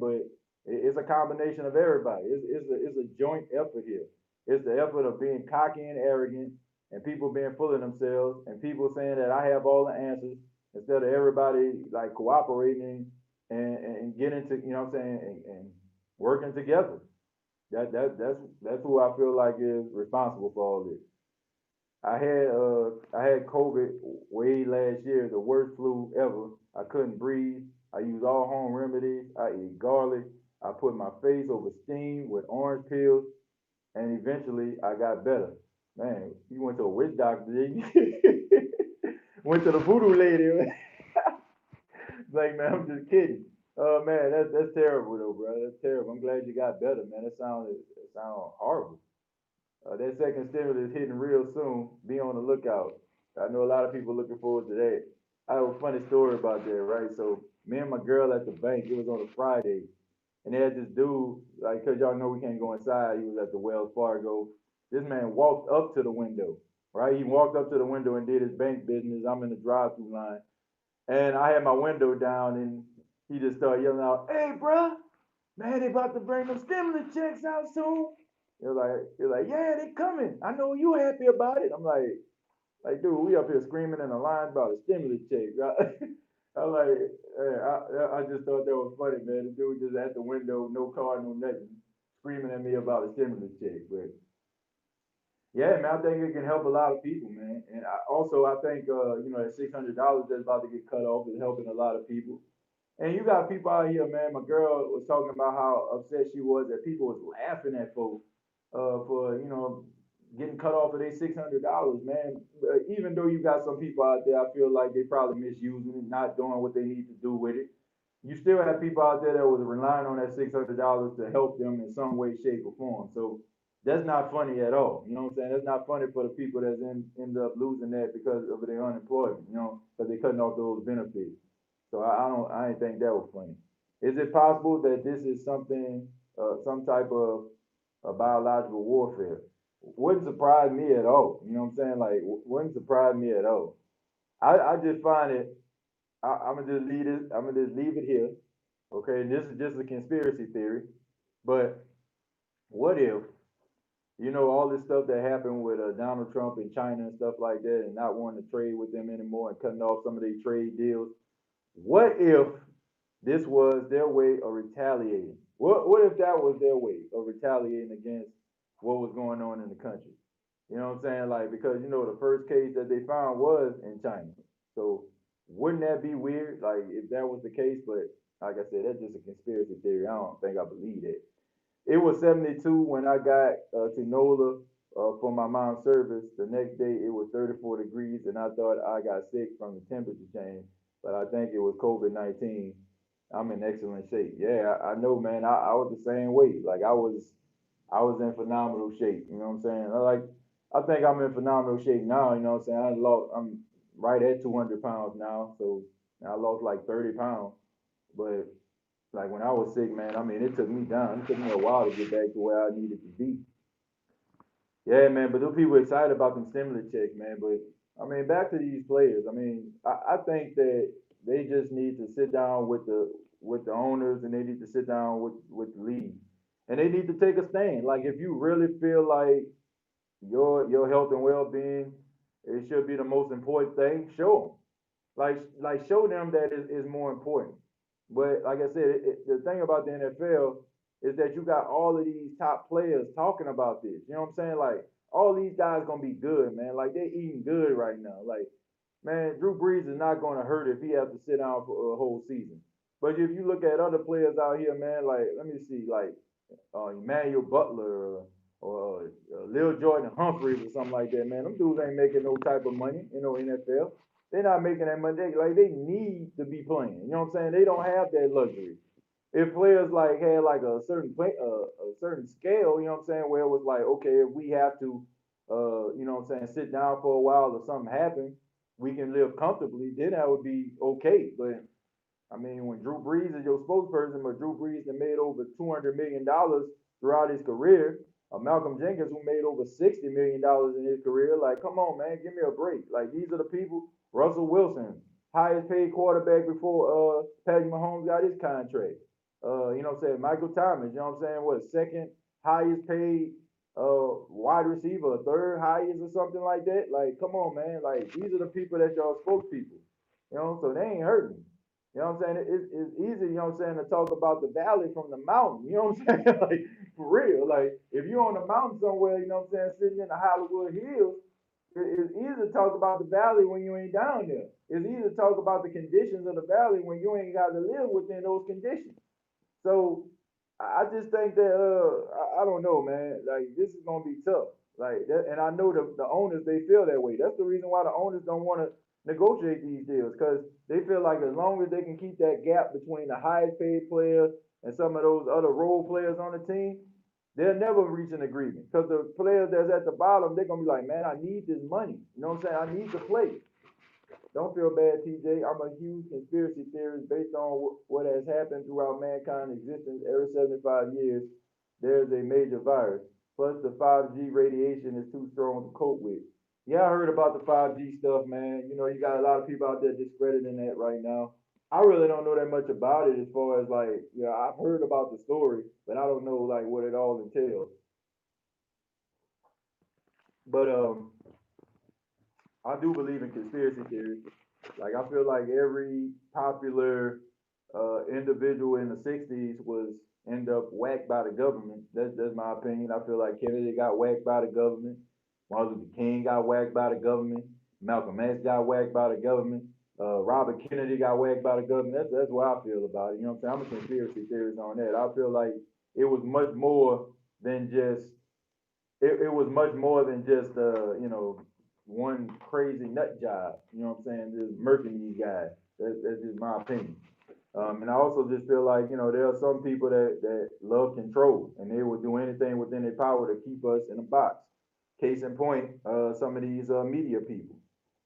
but it's a combination of everybody. It's a joint effort here. It's the effort of being cocky and arrogant, and people being full of themselves, and people saying that I have all the answers instead of everybody like cooperating and getting to and working together. That's who I feel like is responsible for all this. I had COVID way last year, the worst flu ever. I couldn't breathe. I used all home remedies. I ate garlic. I put my face over steam with orange peels, and eventually I got better. Man, you went to a witch doctor, did you? Went to the voodoo lady. Like, man, I'm just kidding. Oh man, that's terrible though, bro. That's terrible. I'm glad you got better, man. It sounded horrible. That second stimulus is hitting real soon. Be on the lookout. I know a lot of people looking forward to that. I have a funny story about that, right? So me and my girl at the bank, it was on a Friday, and they had this dude, like, cause y'all know we can't go inside. He was at the Wells Fargo. This man walked up to the window, right? He walked up to the window and did his bank business. I'm in the drive-through line, and I had my window down, and he just started yelling out, "Hey, bro, man, they about to bring them stimulus checks out soon." You're like, yeah, they coming. I know you happy about it. I'm like, dude, we up here screaming in the line about a stimulus check. I'm like, hey, I just thought that was funny, man. The dude just at the window, no car, no nothing, screaming at me about a stimulus check. But yeah, man, I think it can help a lot of people, man. And I think, that $600 that's about to get cut off is helping a lot of people. And you got people out here, man. My girl was talking about how upset she was that people was laughing at folks for getting cut off of their $600, man. Even though you got some people out there, I feel like they probably misusing it, not doing what they need to do with it. You still have people out there that was relying on that $600 to help them in some way, shape, or form. So that's not funny at all. You know what I'm saying? That's not funny for the people that's end up losing that because of their unemployment. Because they cutting off those benefits. So I didn't think that was funny. Is it possible that this is something, some type of biological warfare? Wouldn't surprise me at all. You know what I'm saying? Like, wouldn't surprise me at all. I just find it. I'm gonna just leave it. I'm gonna just leave it here. Okay, and this is just a conspiracy theory. But what if all this stuff that happened with Donald Trump and China and stuff like that, and not wanting to trade with them anymore and cutting off some of their trade deals? What if this was their way of retaliating? What if that was their way of retaliating against what was going on in the country? You know what I'm saying? Like, because the first case that they found was in China. So wouldn't that be weird? Like, if that was the case, but like I said, that's just a conspiracy theory. I don't think I believe that. It was 72 when I got to NOLA for my mom's service. The next day it was 34 degrees, and I thought I got sick from the temperature change, but I think it was COVID-19. I'm in excellent shape. Yeah, I know, man. I was the same way. Like I was in phenomenal shape. You know what I'm saying? I think I'm in phenomenal shape now. You know what I'm saying? I'm right at 200 pounds now, so I lost like 30 pounds. But like when I was sick, man, I mean, it took me down. It took me a while to get back to where I needed to be. Yeah, man. But those people excited about them stimulus checks, man. But I mean, back to these players. I mean, I think that they just need to sit down with the owners, and they need to sit down with the league, and they need to take a stand. Like if you really feel like your health and well being, it should be the most important thing. Show them. Like show them that is more important. But like I said, the thing about the NFL is that you got all of these top players talking about this. You know what I'm saying? Like all these guys gonna be good, man. Like they eating good right now. Like man, Drew Brees is not gonna hurt if he has to sit down for a whole season. But if you look at other players out here, man, like let me see, like Emmanuel Butler or Lil Jordan Humphreys or something like that, man. Them dudes ain't making no type of money in no NFL. They're not making that money. They need to be playing. You know what I'm saying? They don't have that luxury. If players like had like a certain scale, you know what I'm saying, where it was like, okay, if we have to, you know what I'm saying, sit down for a while or something happen, we can live comfortably. Then that would be okay. But I mean, when Drew Brees is your spokesperson, but Drew Brees has made over $200 million throughout his career, Malcolm Jenkins who made over $60 million in his career, like, come on, man, give me a break. Like, these are the people. Russell Wilson, highest paid quarterback before Patrick Mahomes got his contract. You know what I'm saying? Michael Thomas, you know what I'm saying? What, second highest paid wide receiver, third highest or something like that? Like, come on, man. Like, these are the people that y'all spokespeople. You know, so they ain't hurting. You know what I'm saying? It's easy, you know what I'm saying, to talk about the valley from the mountain. You know what I'm saying? Like, for real. Like, if you're on the mountain somewhere, you know what I'm saying, sitting in the Hollywood Hills, it's easy to talk about the valley when you ain't down there. It's easy to talk about the conditions of the valley when you ain't got to live within those conditions. So I just think that I don't know, man. Like this is gonna be tough. Like that, and I know the owners they feel that way. That's the reason why the owners don't want to negotiate these deals because they feel like as long as they can keep that gap between the highest paid players and some of those other role players on the team, they'll never reach an agreement. Because the players that's at the bottom, they're gonna be like, man, I need this money. You know what I'm saying? I need to play. Don't feel bad, TJ. I'm a huge conspiracy theorist based on what has happened throughout mankind's existence every 75 years. There's a major virus. Plus, the 5G radiation is too strong to cope with. Yeah, I heard about the 5G stuff, man. You got a lot of people out there discrediting that right now. I really don't know that much about it as far as like, I've heard about the story, but I don't know like what it all entails. But I do believe in conspiracy theories. Like I feel like every popular individual in the '60s was end up whacked by the government. That's my opinion. I feel like Kennedy got whacked by the government. Martin Luther King got whacked by the government. Malcolm X got whacked by the government. Robert Kennedy got whacked by the government. That's what I feel about it. You know what I'm saying? I'm a conspiracy theorist on that. I feel like it was much more than just it was much more than just one crazy nut job. You know what I'm saying? Just murking these guys. That's just my opinion. And I also just feel like, there are some people that love control and they will do anything within their power to keep us in a box. Case in point, some of these media people.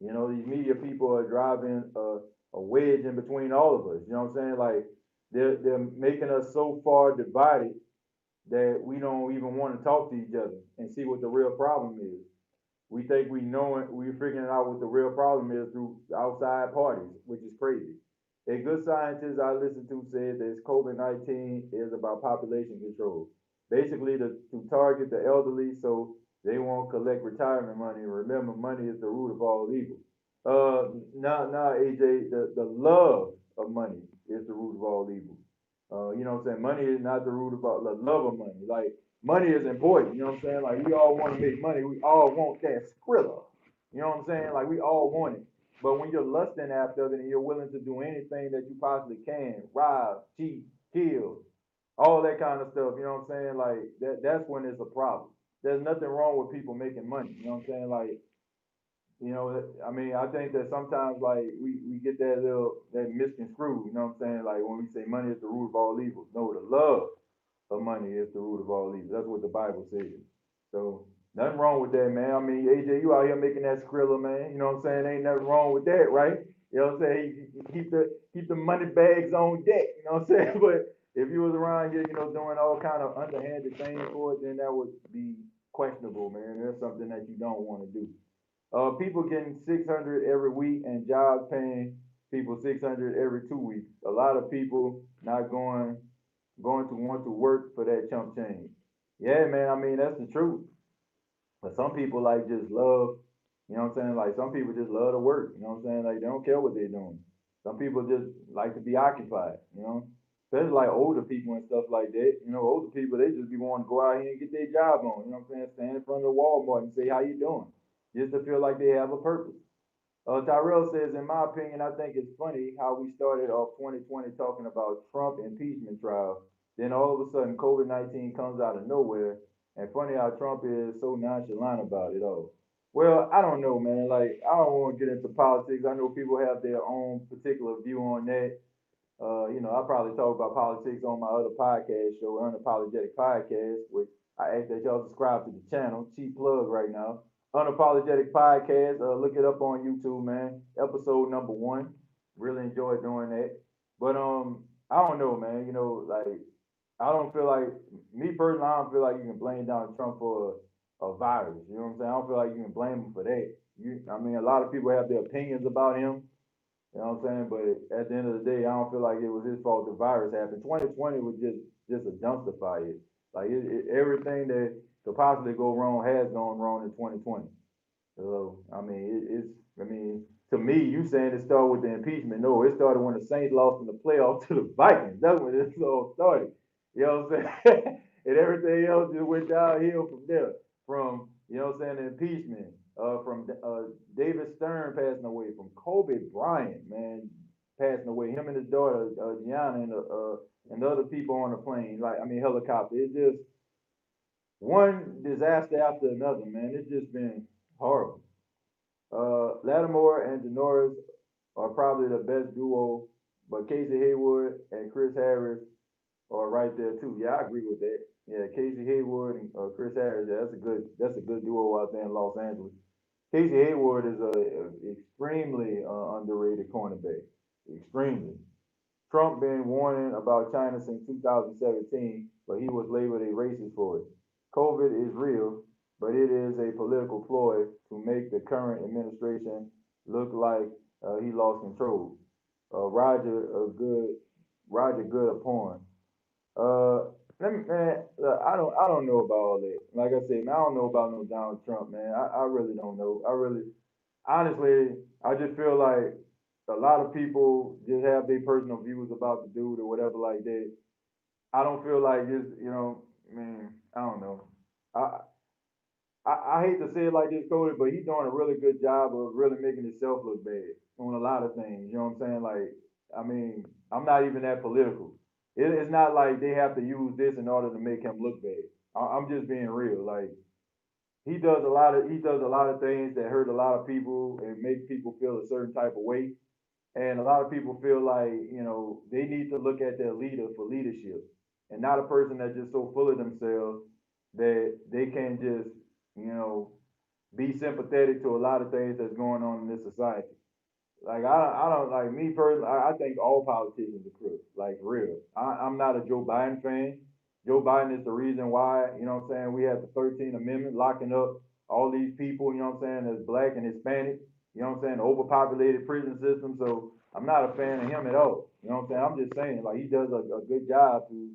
These media people are driving a wedge in between all of us. You know what I'm saying? Like they're making us so far divided that we don't even want to talk to each other and see what the real problem is. We think we know it, we're figuring out what the real problem is through outside parties, which is crazy. A good scientist I listened to said that COVID-19 is about population control. Basically, to target the elderly so they won't collect retirement money. Remember, money is the root of all evil. Now, AJ, the love of money is the root of all evil. You know what I'm saying? Money is not the root of all, the love of money. Like, money is important. You know what I'm saying? Like, we all want to make money. We all want that skrilla. You know what I'm saying? Like, we all want it. But when you're lusting after it and you're willing to do anything that you possibly can, rob, cheat, kill, all that kind of stuff, you know what I'm saying? Like, that's when it's a problem. There's nothing wrong with people making money. You know what I'm saying? Like, I mean, I think that sometimes like we get that misconstrued, you know what I'm saying? Like when we say money is the root of all evil. No, the love of money is the root of all evil. That's what the Bible says. So nothing wrong with that, man. I mean, AJ, you out here making that skrilla, man. You know what I'm saying? Ain't nothing wrong with that, right? You know what I'm saying? Keep the money bags on deck. You know what I'm saying? But if you was around here, doing all kind of underhanded things for it, then that would be questionable, man. That's something that you don't want to do. People getting 600 every week and jobs paying people 600 every 2 weeks. A lot of people not going to want to work for that chump change. Yeah, man. I mean, that's the truth. But some people like just love, you know what I'm saying? Like some people just love to work. You know what I'm saying? Like they don't care what they're doing. Some people just like to be occupied. Especially like older people and stuff like that. Older people they just be wanting to go out here and get their job on. You know what I'm saying? Stand in front of the Walmart and say how you doing, just to feel like they have a purpose. Tyrell says, in my opinion, I think it's funny how we started off 2020 talking about Trump impeachment trial. Then all of a sudden, COVID-19 comes out of nowhere. And funny how Trump is so nonchalant about it all. Well, I don't know, man. Like, I don't want to get into politics. I know people have their own particular view on that. I probably talk about politics on my other podcast show, Unapologetic Podcast, which I ask that y'all subscribe to the channel. Cheap plug right now. Unapologetic Podcast. Look it up on YouTube, man. Episode number 1. Really enjoyed doing that. But I don't know, man. Like I don't feel like me personally. I don't feel like you can blame Donald Trump for a virus. You know what I'm saying? I don't feel like you can blame him for that. I mean, a lot of people have their opinions about him. You know what I'm saying? But at the end of the day, I don't feel like it was his fault the virus happened. 2020 was just a dumpster fire. Like everything that could possibly go wrong has gone wrong in 2020. So I mean, to me, you saying it started with the impeachment? No, it started when the Saints lost in the playoffs to the Vikings. That's when it all started. You know what I'm saying? And everything else just went downhill from there. From the impeachment, from David Stern passing away, from Kobe Bryant, man, passing away. Him and his daughter Gianna and the other people on the plane, helicopter. It's just one disaster after another, man. It's just been horrible. Lattimore and Janoris are probably the best duo, but Casey Hayward and Chris Harris are right there too. Yeah, I agree with that. Yeah, Casey Hayward and Chris Harris. Yeah, that's a good duo out there in Los Angeles. Casey Hayward is a extremely underrated cornerback. Extremely. Trump been warning about China since 2017, but he was labeled a racist for it. COVID is real, but it is a political ploy to make the current administration look like he lost control. Roger Good upon. Uh, man, look, I don't know about all that. Like I said, man, I don't know about no Donald Trump, man. I really don't know. Honestly, I just feel like a lot of people just have their personal views about the dude or whatever like that. I don't feel like it's, man, I don't know. I I hate to say it like this, Cody, but he's doing a really good job of really making himself look bad on a lot of things. You know what I'm saying? Like, I mean, I'm not even that political. It's not like they have to use this in order to make him look bad. I'm just being real. Like, he does a lot of things that hurt a lot of people and make people feel a certain type of way. And a lot of people feel like, they need to look at their leader for leadership and not a person that's just so full of themselves that they can just, you know, be sympathetic to a lot of things that's going on in this society. Like I don't like me personally. I think all politicians are crooks. Like for real. I'm not a Joe Biden fan. Joe Biden is the reason why. You know what I'm saying? We have the 13th Amendment locking up all these people. You know what I'm saying? That's black and Hispanic. You know what I'm saying? The overpopulated prison system. So I'm not a fan of him at all. You know what I'm saying? I'm just saying like he does a good job to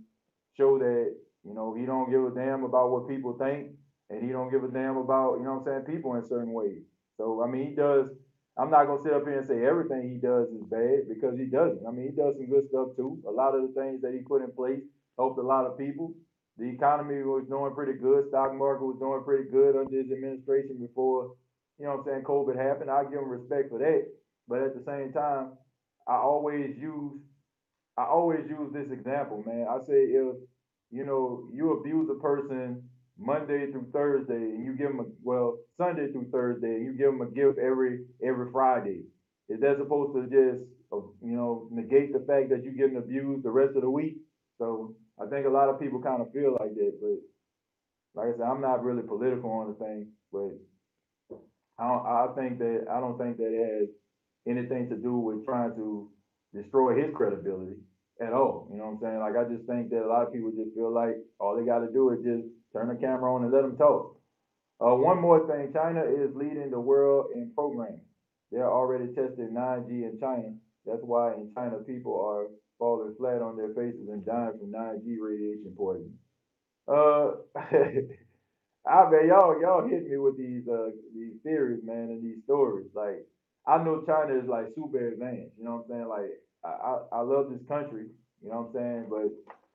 show that he don't give a damn about what people think and he don't give a damn about what I'm saying people in certain ways. So I mean he does. I'm not gonna sit up here and say everything he does is bad because he doesn't. I mean, he does some good stuff too. A lot of the things that he put in place helped a lot of people. The economy was doing pretty good. Stock market was doing pretty good under his administration before, COVID happened. I give him respect for that. But at the same time, I always use I always use this example, man. I say if you abuse a person Monday through Thursday, and you give them Sunday through Thursday, and you give them a gift every Friday, is that supposed to just negate the fact that you're getting abused the rest of the week? So I think a lot of people kind of feel like that, but like I said, I'm not really political on the thing, but I don't think that it has anything to do with trying to destroy his credibility at all. You know what I'm saying? Like I just think that a lot of people just feel like all they got to do is just turn the camera on and let them talk. One more thing, China is leading the world in programming. They're already testing 9G in China. That's why in China people are falling flat on their faces and dying from 9G radiation poisoning. Uh, I mean, y'all hit me with these theories, man, and these stories. Like, I know China is like super advanced. You know what I'm saying? Like, I love this country. You know what I'm saying?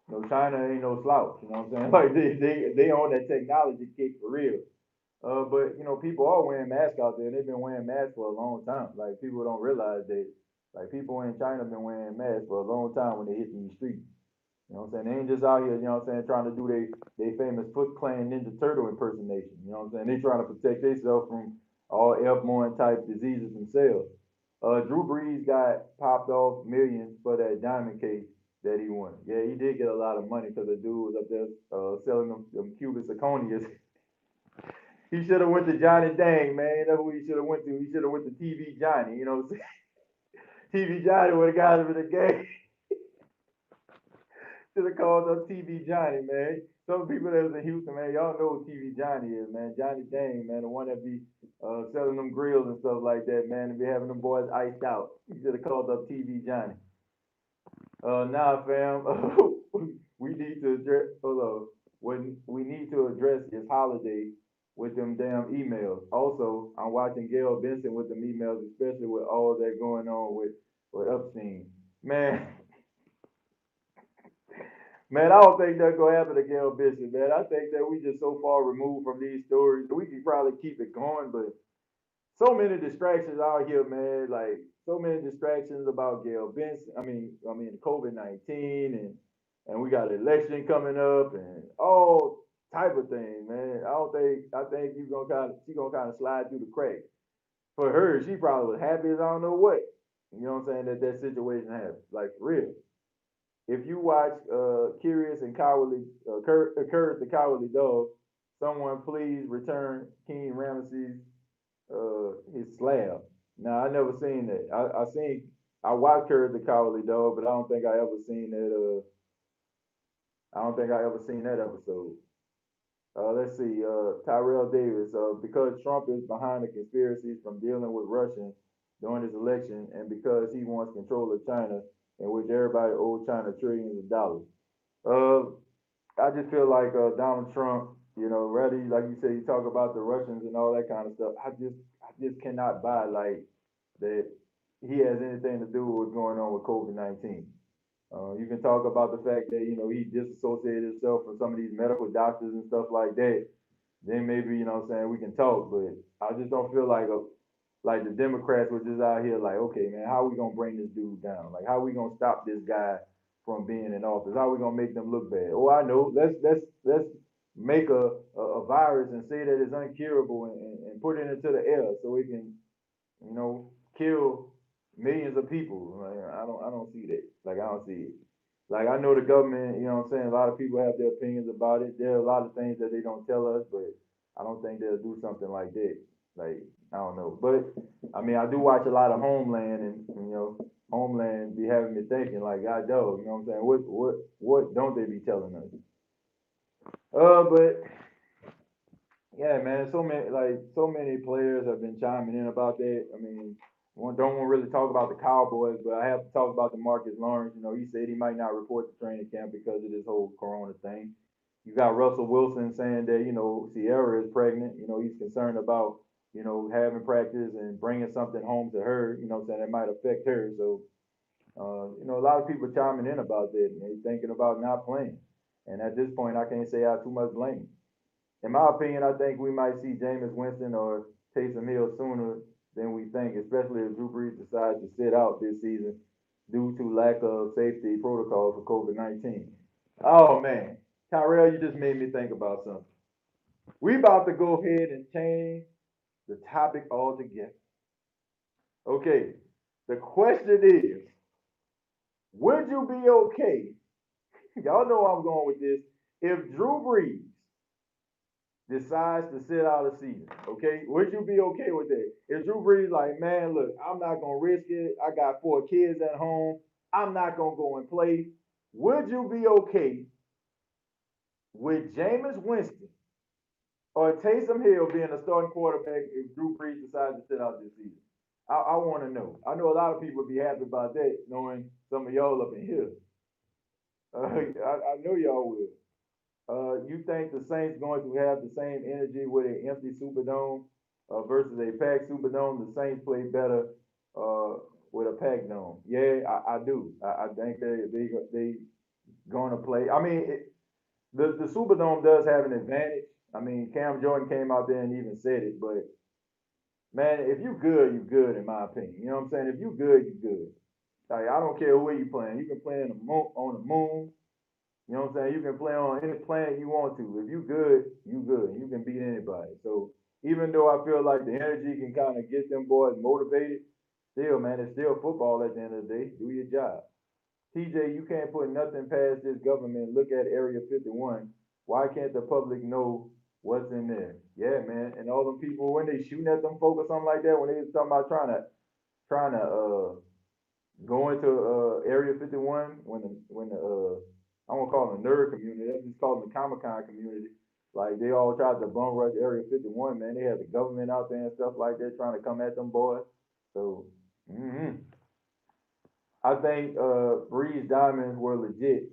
But China ain't no slouch. You know what I'm saying? Like they own that technology kick for real. But people are wearing masks out there. They've been wearing masks for a long time. Like people don't realize that. Like people in China have been wearing masks for a long time when they hit these streets. You know what I'm saying? They ain't just out here, trying to do they famous Foot Clan Ninja Turtle impersonation. You know what I'm saying? They trying to protect themselves from all airborne type diseases themselves. Drew Brees got popped off millions for that diamond case that he won. Yeah, he did get a lot of money because the dude was up there selling them Cuban zirconias. He should have went to Johnny Dang, man. That's who he should have went to. He should have went to TV Johnny. You know what I'm saying? TV Johnny would have got him in the game. Should have called up TV Johnny, man. Some people that was in Houston, man, y'all know who TV Johnny is, man. Johnny Dang, man, the one that be selling them grills and stuff like that, man, and be having them boys iced out. He should have called up TV Johnny. Nah, fam, we need to address. Hold on. When we need to address this holiday with them damn emails. Also, I'm watching Gail Benson with them emails, especially with all that going on with Epstein. Man, man, I don't think that's gonna happen to Gail Bishop, man. I think that we just so far removed from these stories. We could probably keep it going, but so many distractions out here, man. Like so many distractions about Gail Benson. I mean, COVID-19, and we got an election coming up, and all type of thing, man. I don't think I think she gonna kind of slide through the cracks. For her, she probably was happy as I don't know what. You know what I'm saying? That situation happened, like for real. If you watch Curious and Cowardly, Courage the Cowardly Dog, someone please return King Ramesses his slab. Now I never seen that. I watched Courage the Cowardly Dog, but I don't think I ever seen that. I don't think I ever seen that episode. Let's see. Tyrell Davis. Because Trump is behind the conspiracies from dealing with Russians during his election, and because he wants control of China, in which everybody owes China trillions of dollars. Uh, I just feel like Donald Trump, rather like you say, you talk about the Russians and all that kind of stuff. I just cannot buy like that he has anything to do with what's going on with COVID-19. You can talk about the fact that he disassociated himself from some of these medical doctors and stuff like that. then maybe, you know what I'm saying, we can talk. But I just don't feel like the Democrats were just out here like, okay, man, how are we gonna bring this dude down? Like, how are we gonna stop this guy from being in office? How are we gonna make them look bad? Oh, I know. Let's make a virus and say that it's uncurable and put it into the air so it can, kill millions of people. Like, I don't see that. Like, I don't see it. Like, I know the government, you know what I'm saying, a lot of people have their opinions about it. There are a lot of things that they don't tell us, but I don't think they'll do something like that. Like, I don't know. But I mean, I do watch a lot of Homeland, and Homeland be having me thinking like, God dog, you know what I'm saying? What don't they be telling us? But yeah, man, so many players have been chiming in about that. I mean, don't want to really talk about the Cowboys, but I have to talk about the Marcus Lawrence. You know, he said he might not report to training camp because of this whole Corona thing. You got Russell Wilson saying that Sierra is pregnant. You know, he's concerned about having practice and bringing something home to her. You know, saying that might affect her. So, a lot of people chiming in about that and they thinking about not playing. And at this point, I can't say I have too much blame. In my opinion, I think we might see Jameis Winston or Taysom Hill sooner than we think, especially if Drew Brees decides to sit out this season due to lack of safety protocols for COVID-19. Oh man, Tyrell, you just made me think about something. We about to go ahead and change the topic altogether. Okay, the question is, would you be okay? Y'all know I'm going with this. If Drew Brees decides to sit out a season, okay? Would you be okay with that? If Drew Brees like, man, look, I'm not gonna risk it. I got 4 kids at home. I'm not gonna go and play. Would you be okay with Jameis Winston or Taysom Hill being a starting quarterback if Drew Brees decides to sit out this season? I want to know. I know a lot of people would be happy about that, knowing some of y'all up in here. I know y'all will. You think the Saints going to have the same energy with an empty Superdome versus a packed Superdome? The Saints play better with a packed dome. Yeah, I do. I think they going to play. I mean, the Superdome does have an advantage. I mean, Cam Jordan came out there and even said it, but man, if you good, you good in my opinion. You know what I'm saying? If you good, you good. Like, I don't care where you playing. You can play on the moon. You know what I'm saying? You can play on any planet you want to. If you good, you good. You can beat anybody. So even though I feel like the energy can kind of get them boys motivated, still, man, it's still football at the end of the day. Do your job. TJ, you can't put nothing past this government. Look at Area 51. Why can't the public know what's in there? Yeah, man. And all them people when they shooting at them folk or something like that, when they was talking about trying to go into Area 51 when the I won't call them the nerd community. I just call them the Comic Con community. Like they all tried to bum rush Area 51, man. They had the government out there and stuff like that trying to come at them boys. So I think Breeze Diamonds were legit.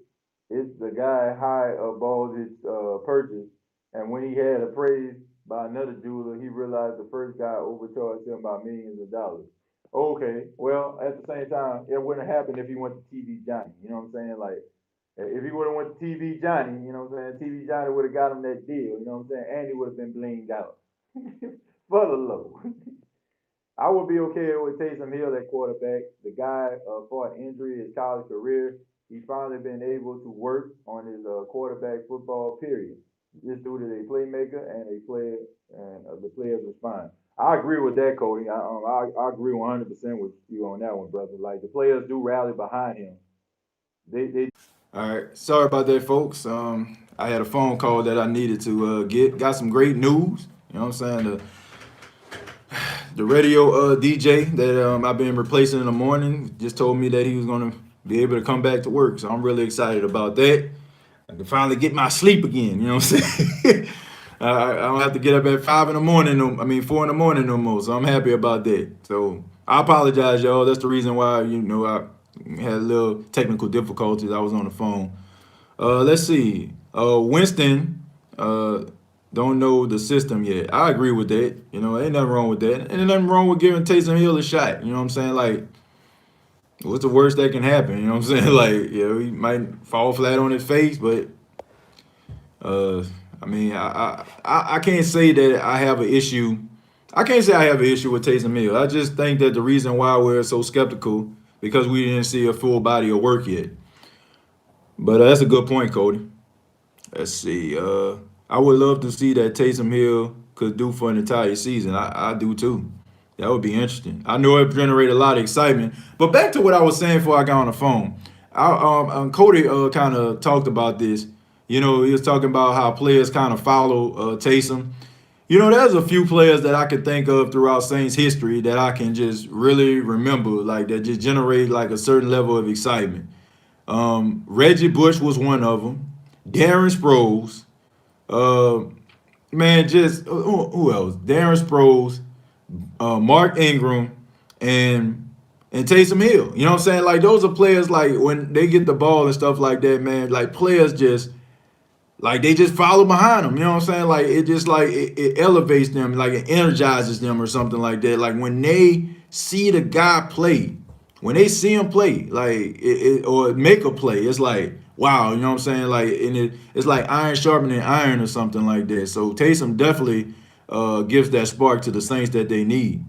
It's the guy high above his purchase, and when he had appraised by another jeweler, he realized the first guy overcharged him by millions of dollars. Okay, well at the same time, it wouldn't have happened if he went to TV Johnny. You know what I'm saying? Like if he would have went to TV Johnny, you know what I'm saying? TV Johnny would have got him that deal. You know what I'm saying? And he would have been blinged out for the low. I would be okay with Taysom Hill at quarterback. The guy fought injury his college career. He's finally been able to work on his quarterback football. Period. This dude is a playmaker and a player, and the players respond. I agree with that, Cody. I agree 100% with you on that one, brother. Like the players do rally behind him. They. All right, sorry about that, folks. I had a phone call that I needed to get. Got some great news. You know what I'm saying? The radio DJ that I've been replacing in the morning just told me that he was gonna be able to come back to work. So I'm really excited about that. I can finally get my sleep again. You know what I'm saying? I don't have to get up at 5 in the morning. 4 in the morning no more. So I'm happy about that. So I apologize, y'all. That's the reason why I had a little technical difficulties. I was on the phone. Let's see. Winston don't know the system yet. I agree with that. Ain't nothing wrong with that. Ain't nothing wrong with giving Taysom Hill a shot. You know what I'm saying? Like, what's the worst that can happen? You know what I'm saying? Like, he might fall flat on his face, but I mean, I can't say that I have an issue. I can't say I have an issue with Taysom Hill. I just think that the reason why we're so skeptical because we didn't see a full body of work yet. But that's a good point, Cody. Let's see. I would love to see that Taysom Hill could do for an entire season. I do too. That would be interesting. I know it generated a lot of excitement. But back to what I was saying before I got on the phone. Cody kind of talked about this. You know, he was talking about how players kind of follow Taysom. You know, there's a few players that I could think of throughout Saints history that I can just really remember, like that just generate like a certain level of excitement. Reggie Bush was one of them. Darren Sproles. Uh, man, just who else? Darren Sproles, Mark Ingram, and Taysom Hill. You know what I'm saying? Like those are players like when they get the ball and stuff like that, man. Like players just like they just follow behind them. You know what I'm saying? Like it just like it elevates them, like it energizes them or something like that. Like when they see the guy play, when they see him play, like or make a play, it's like wow. You know what I'm saying? Like and it's like iron sharpening iron or something like that. So Taysom definitely gives that spark to the Saints that they need.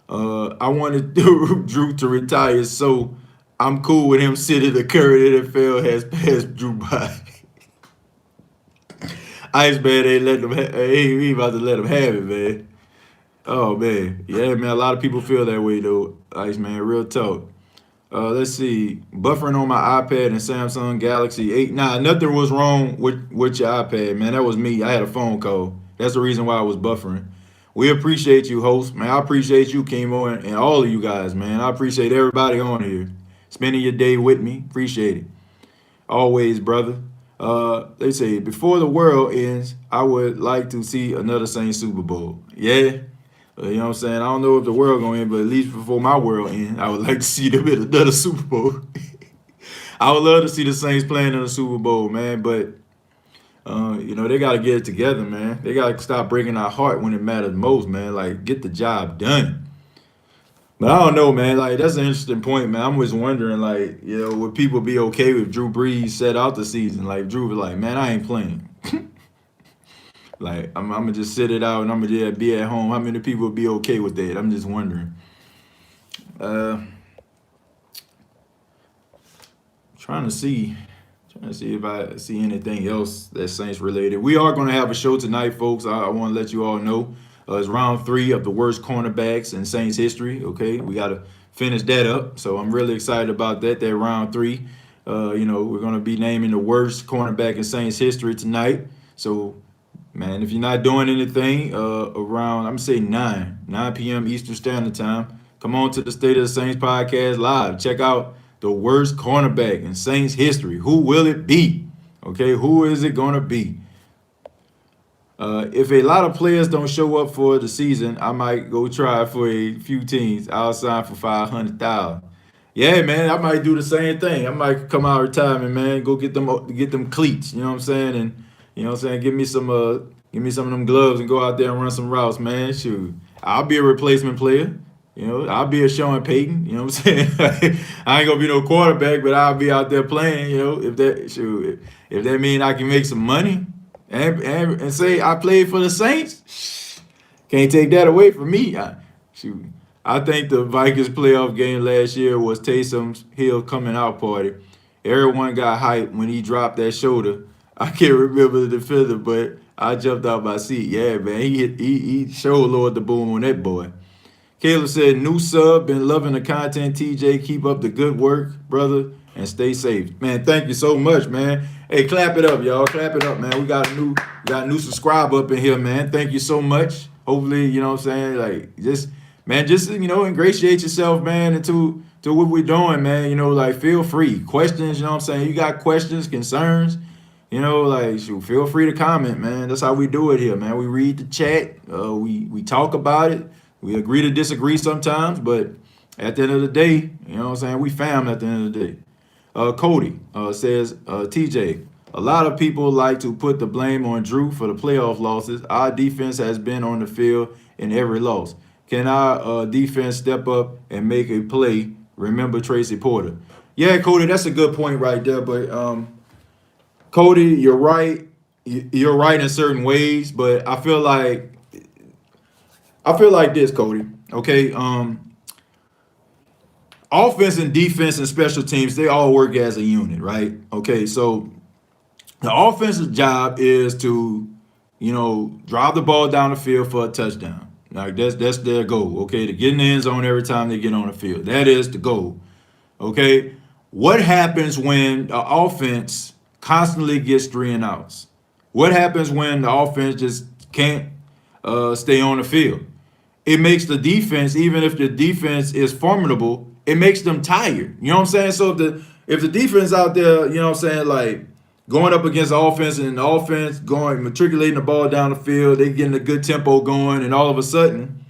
I wanted Drew to retire, so I'm cool with him sitting the current NFL has passed Drew by. Iceman ain't letting him. He about to let him have it, man. Oh man, yeah, man. A lot of people feel that way though. Iceman, real talk. Let's see. Buffering on my iPad and Samsung Galaxy 8. Nah, nothing was wrong with your iPad, man. That was me. I had a phone call. That's the reason why I was buffering. We appreciate you, host. Man, I appreciate you, Kimo, and all of you guys, man. I appreciate everybody on here. Spending your day with me. Appreciate it. Always, brother. They say, before the world ends, I would like to see another Saints Super Bowl. Yeah. You know what I'm saying? I don't know if the world gonna end, but at least before my world end, I would like to see them in another Super Bowl. I would love to see the Saints playing in a Super Bowl, man. But you know they got to get it together, man. They got to stop breaking our heart when it matters most, man. Like get the job done. But I don't know, man. Like that's an interesting point, man. I'm just wondering, like, you know, would people be okay with Drew Brees set out the season? Like Drew was like, man, I ain't playing. Like I'm gonna just sit it out and I'm gonna just be at home. How many people would be okay with that? I'm just wondering. Uh, trying to see, trying to see if I see anything else that's Saints related. We are gonna have a show tonight, folks. I want to let you all know. It's round 3 of the worst cornerbacks in Saints history. Okay, we got to finish that up. So I'm really excited about that. That round 3. You know, we're gonna be naming the worst cornerback in Saints history tonight. So man, if you're not doing anything around, I'm gonna say 9 p.m. Eastern Standard Time, come on to the State of the Saints podcast live. Check out the worst cornerback in Saints history. Who will it be? Okay, who is it gonna be? If a lot of players don't show up for the season, I might go try for a few teams. I'll sign for 500,000. Yeah, man, I might do the same thing. I might come out of retirement, man, go get them cleats. You know what I'm saying? And you know what I'm saying? Give me some of them gloves and go out there and run some routes, man. Shoot, I'll be a replacement player. You know, I'll be a Sean Payton. You know what I'm saying? I ain't gonna be no quarterback, but I'll be out there playing. You know, if that mean I can make some money and say I played for the Saints, can't take that away from me. Shoot. I think the Vikings playoff game last year was Taysom Hill coming out party. Everyone got hyped when he dropped that shoulder. I can't remember the defender, but I jumped out my seat. Yeah, man, he showed Lord the boom on that boy. Caleb said, new sub, been loving the content. TJ, keep up the good work, brother, and stay safe. Man, thank you so much, man. Hey, clap it up, y'all. Clap it up, man. We got a new subscriber up in here, man. Thank you so much. Hopefully, you know what I'm saying? Like, just you know, ingratiate yourself, man, into what we're doing, man. You know, like feel free. Questions, you know what I'm saying? You got questions, concerns, you know, like shoot, feel free to comment, man. That's how we do it here, man. We read the chat, we talk about it. We agree to disagree sometimes, but at the end of the day, you know what I'm saying? We family at the end of the day. Cody says, TJ, a lot of people like to put the blame on Drew for the playoff losses. Our defense has been on the field in every loss. Can our defense step up and make a play? Remember Tracy Porter. Yeah, Cody, that's a good point right there. But Cody, you're right. you're right in certain ways, but I feel like this, Cody. Okay, offense and defense and special teams, they all work as a unit, right? Okay, so the offensive job is to, drive the ball down the field for a touchdown. Like that's their goal. Okay, to get in the end zone every time they get on the field. That is the goal. Okay, what happens when the offense constantly gets 3 and outs? What happens when the offense just can't stay on the field? It makes the defense, even if the defense is formidable, it makes them tired. You know what I'm saying? So if the defense out there, you know what I'm saying, like going up against the offense and the offense going matriculating the ball down the field, they getting a good tempo going, and all of a sudden,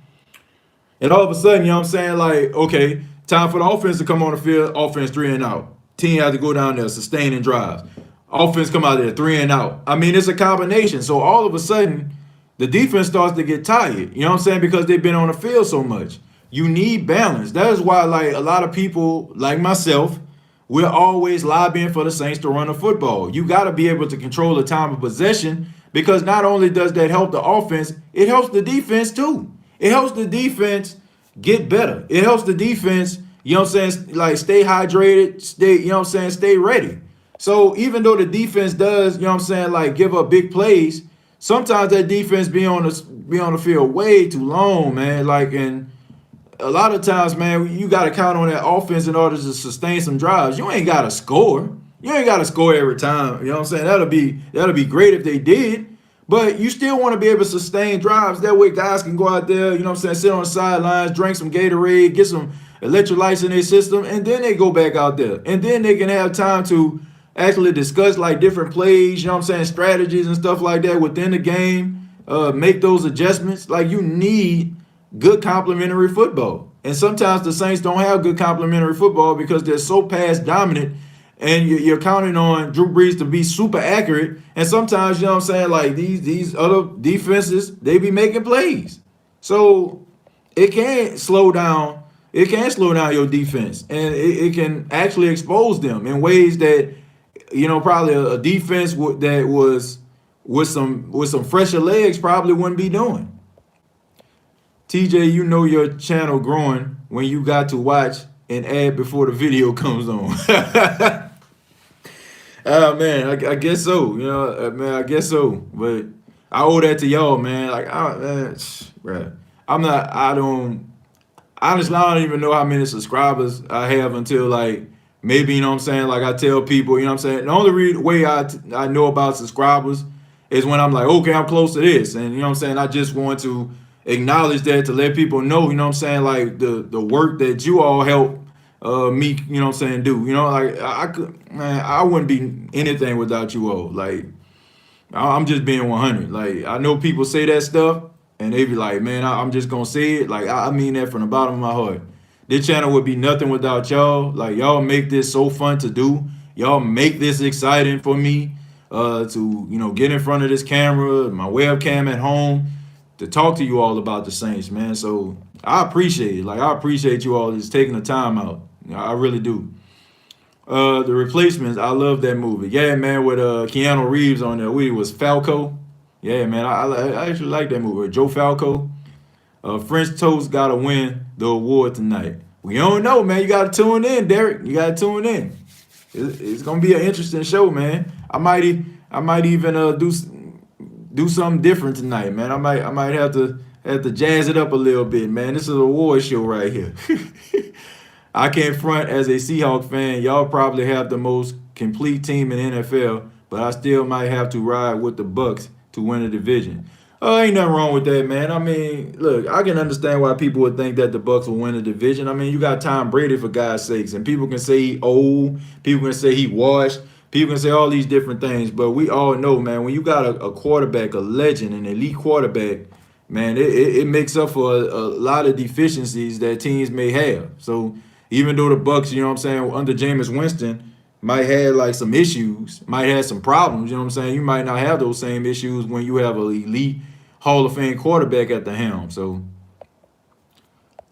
you know what I'm saying, like, okay, time for the offense to come on the field, offense 3 and out. Team has to go down there, sustaining drives. Offense come out there, 3 and out. I mean, it's a combination. So all of a sudden, the defense starts to get tired. You know what I'm saying? Because they've been on the field so much. You need balance. That is why, like, a lot of people, like myself, we're always lobbying for the Saints to run the football. You got to be able to control the time of possession, because not only does that help the offense, it helps the defense too. It helps the defense get better. It helps the defense, you know what I'm saying, like stay hydrated, stay ready. So even though the defense does, you know what I'm saying, like give up big plays, sometimes that defense be on the field way too long, man. Like, and a lot of times, man, you got to count on that offense in order to sustain some drives. You ain't got to score. You ain't got to score every time. You know what I'm saying? That'll be great if they did. But you still want to be able to sustain drives. That way guys can go out there, you know what I'm saying, sit on the sidelines, drink some Gatorade, get some electrolytes in their system, and then they go back out there. And then they can have time to actually discuss like different plays, you know what I'm saying, strategies and stuff like that within the game, make those adjustments. Like, you need good complementary football. And sometimes the Saints don't have good complementary football because they're so pass dominant, and you're counting on Drew Brees to be super accurate. And sometimes, you know what I'm saying, like these other defenses, they be making plays. So it can slow down. It can slow down your defense, and it can actually expose them in ways that, you know, probably a defense that was with some fresher legs probably wouldn't be doing. TJ, you know your channel growing when you got to watch an ad before the video comes on. Oh man, I guess so. You know, man, I guess so. But I owe that to y'all, man. Like, bruh, honestly, I don't even know how many subscribers I have until like maybe, you know what I'm saying, like I tell people, you know what I'm saying. The only way I know about subscribers is when I'm like, okay, I'm close to this, and you know what I'm saying. I just want to acknowledge that to let people know, you know what I'm saying, like the work that you all help me, you know what I'm saying, do. You know, like I wouldn't be anything without you all. Like, I'm just being 100. Like, I know people say that stuff and they be like, man, I'm just gonna say it. Like, I mean that from the bottom of my heart. This channel would be nothing without y'all. Like, y'all make this so fun to do. Y'all make this exciting for me to, you know, get in front of this camera, my webcam at home, to talk to you all about the Saints, man. So I appreciate it. Like, I appreciate you all just taking the time out. I really do. The Replacements, I love that movie. Yeah, man, with Keanu Reeves on there. We was Falco. Yeah, man, I actually like that movie. Joe Falco. French Toast got to win the award tonight. We don't know, man. You got to tune in, Derek. You got to tune in. It's gonna be an interesting show, man. I might even do something different tonight, man. I might have to jazz it up a little bit, man. This is an award show right here. I can't front as a Seahawks fan. Y'all probably have the most complete team in NFL, but I still might have to ride with the Bucks to win the division. Oh, ain't nothing wrong with that, man. I mean, look, I can understand why people would think that the Bucks will win the division. I mean, you got Tom Brady, for God's sakes, and people can say he old, people can say he washed, people can say all these different things, but we all know, man, when you got a quarterback, a legend, an elite quarterback, man, it makes up for a lot of deficiencies that teams may have. So even though the Bucks, you know what I'm saying, under Jameis Winston might have like some issues, might have some problems, you know what I'm saying, you might not have those same issues when you have an elite Hall of Fame quarterback at the helm. So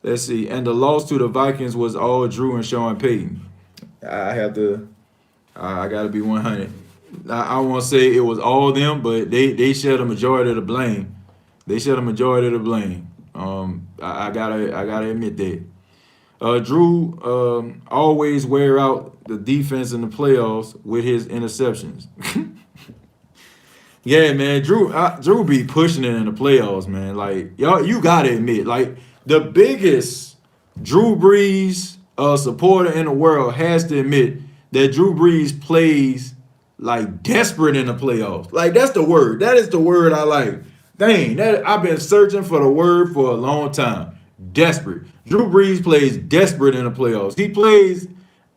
let's see. And the loss to the Vikings was all Drew and Sean Payton. I got to be 100. I won't say it was all of them, but they share the majority of the blame. They share the majority of the blame. I gotta admit that. Drew always wear out the defense in the playoffs with his interceptions. Yeah, man, Drew be pushing it in the playoffs, man. Like y'all, you gotta admit, like the biggest Drew Brees supporter in the world has to admit that Drew Brees plays like desperate in the playoffs. Like that's the word. That is the word I like. Dang, that I've been searching for the word for a long time. Desperate. Drew Brees plays desperate in the playoffs. He plays.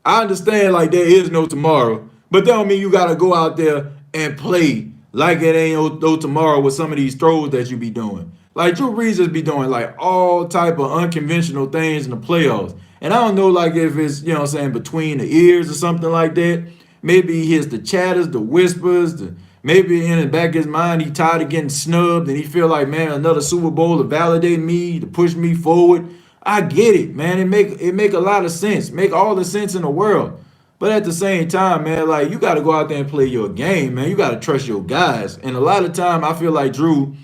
I understand like there is no tomorrow, but that don't mean you gotta go out there and play like it ain't no tomorrow with some of these throws that you be doing. Like Drew Brees just be doing like all type of unconventional things in the playoffs. And I don't know like if it's, you know what I'm saying, between the ears or something like that. Maybe he hears the chatters, the whispers, maybe in the back of his mind he tired of getting snubbed and he feel like, man, another Super Bowl to validate me, to push me forward. I get it, man. It make a lot of sense. Make all the sense in the world. But at the same time, man, like you got to go out there and play your game, man. You got to trust your guys. And a lot of time, I feel like Drew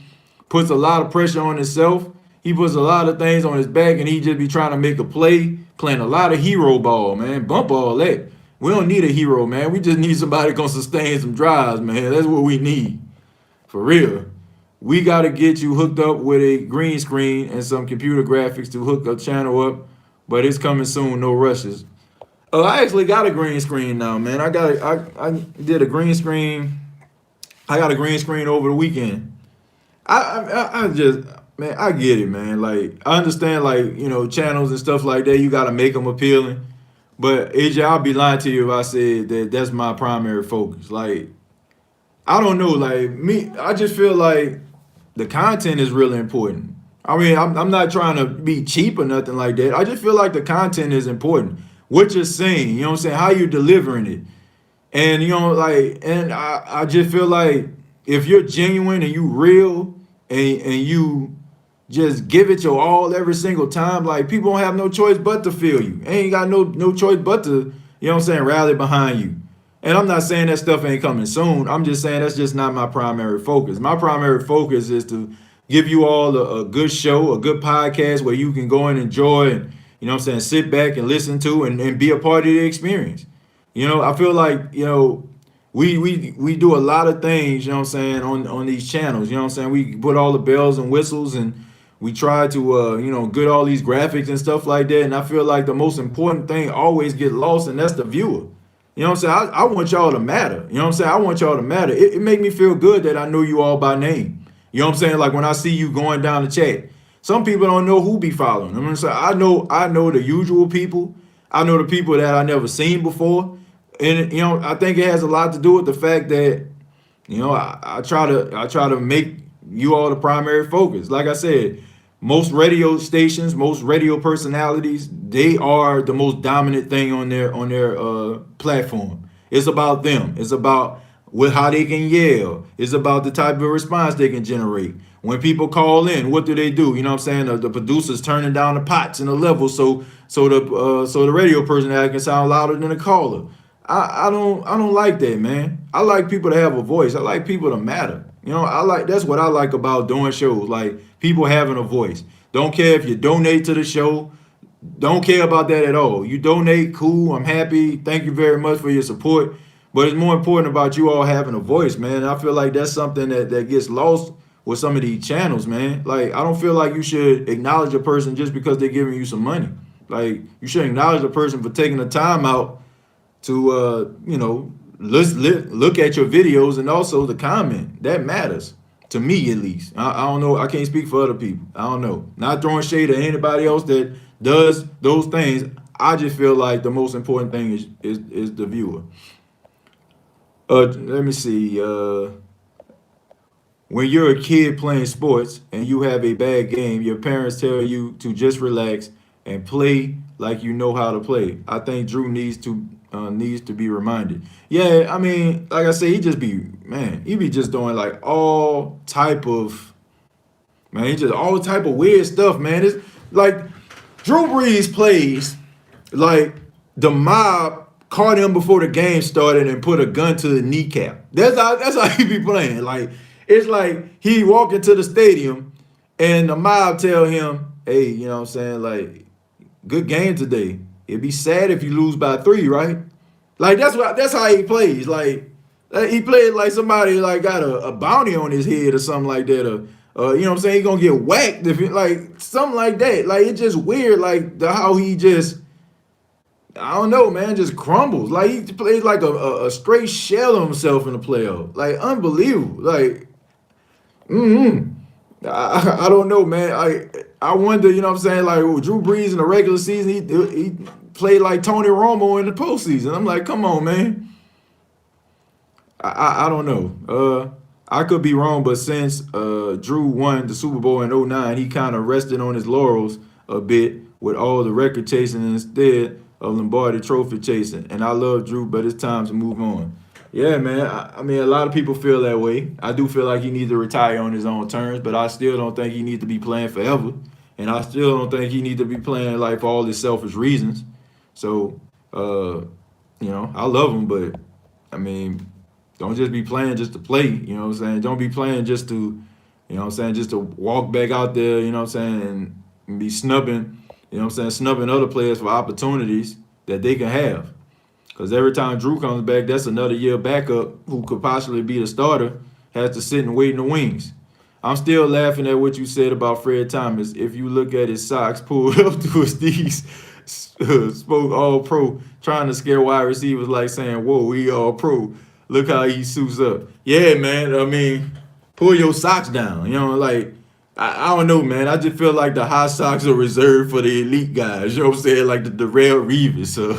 puts a lot of pressure on himself. He puts a lot of things on his back, and he just be trying to make a play, playing a lot of hero ball, man. Bump all that. We don't need a hero, man. We just need somebody gonna sustain some drives, man. That's what we need, for real. We got to get you hooked up with a green screen and some computer graphics to hook a channel up, but it's coming soon. No rushes. Oh, I actually got a green screen now, man. I did a green screen. I got a green screen over the weekend. I just, man, I get it, man. Like I understand, like channels and stuff like that. You got to make them appealing. But AJ, I'll be lying to you if I said that that's my primary focus. Like I don't know, like me, I just feel like the content is really important. I mean, I'm not trying to be cheap or nothing like that. I just feel like the content is important. What you're saying, you know what I'm saying? How you delivering it. And and I just feel like if you're genuine and you real and you just give it your all every single time, like people don't have no choice but to feel you. Ain't got no choice but to, rally behind you. And I'm not saying that stuff ain't coming soon. I'm just saying that's just not my primary focus. My primary focus is to give you all a good show, a good podcast where you can go and enjoy and, sit back and listen to and be a part of the experience. I feel like, we do a lot of things, on these channels. We put all the bells and whistles and we try to, get all these graphics and stuff like that. And I feel like the most important thing always get lost, and that's the viewer. You know what I'm saying? I want y'all to matter. You know what I'm saying? I want y'all to matter. It make me feel good that I know you all by name. You know what I'm saying? Like when I see you going down the chat. Some people don't know who be following. I know the usual people. I know the people that I never seen before. And I think it has a lot to do with the fact that, I try to make you all the primary focus. Like I said, most radio stations, most radio personalities, they are the most dominant thing on their platform. It's about them. It's about how they can yell. It's about the type of response they can generate. When people call in, what do? You know what I'm saying? The producers turning down the pots and the levels so the radio personality can sound louder than the caller. I don't like that, man. I like people to have a voice. I like people to matter. That's what I like about doing shows, like people having a voice. Don't care if you donate to the show. Don't care about that at all. You donate, cool. I'm happy. Thank you very much for your support. But it's more important about you all having a voice, man. I feel like that's something that gets lost with some of these channels, man. Like, I don't feel like you should acknowledge a person just because they're giving you some money. Like, you should acknowledge a person for taking the time out to, look at your videos and also the comment. That matters to me, at least. I don't know. I can't speak for other people. I don't know. Not throwing shade at anybody else that does those things. I just feel like the most important thing is the viewer. Let me see. When you're a kid playing sports and you have a bad game, your parents tell you to just relax and play like you know how to play. I think Drew needs to be reminded. Yeah, I mean, like I say, he be just doing like all type of weird stuff, man. It's like Drew Brees plays like the mob caught him before the game started and put a gun to the kneecap. That's how he be playing. Like, it's like he walk into the stadium and the mob tell him, hey, you know what I'm saying, like, good game today. It'd be sad if you lose by 3, right? Like, that's how he plays. Like, he played like somebody like got a bounty on his head or something like that. Or you know what I'm saying, he gonna get whacked if it, like something like that. Like, it's just weird, like how he just, I don't know, man, just crumbles. Like, he plays like a straight shell of himself in the playoff. Like, unbelievable. Like, I don't know, man. I wonder, you know what I'm saying? Like, Drew Brees in the regular season, he played like Tony Romo in the postseason. I'm like, come on, man. I don't know. I could be wrong, but since Drew won the Super Bowl in '09, he kind of rested on his laurels a bit with all the record chasing instead of Lombardi trophy chasing. And I love Drew, but it's time to move on. Yeah, man. I mean, a lot of people feel that way. I do feel like he needs to retire on his own terms, but I still don't think he needs to be playing forever. And I still don't think he needs to be playing like for all his selfish reasons. So, you know, I love him, but I mean, don't just be playing just to play, you know what I'm saying? Don't be playing just to, you know what I'm saying, just to walk back out there, you know what I'm saying, and be snubbing, you know what I'm saying, snubbing other players for opportunities that they can have. Because every time Drew comes back, that's another year backup who could possibly be the starter, has to sit and wait in the wings. I'm still laughing at what you said about Fred Thomas. If you look at his socks pulled up to his knees, spoke all pro, trying to scare wide receivers like saying, whoa, he all pro. Look how he suits up. Yeah, man. I mean, pull your socks down. You know, like, I don't know, man. I just feel like the high socks are reserved for the elite guys. You know what I'm saying? Like the Darrell Reeves or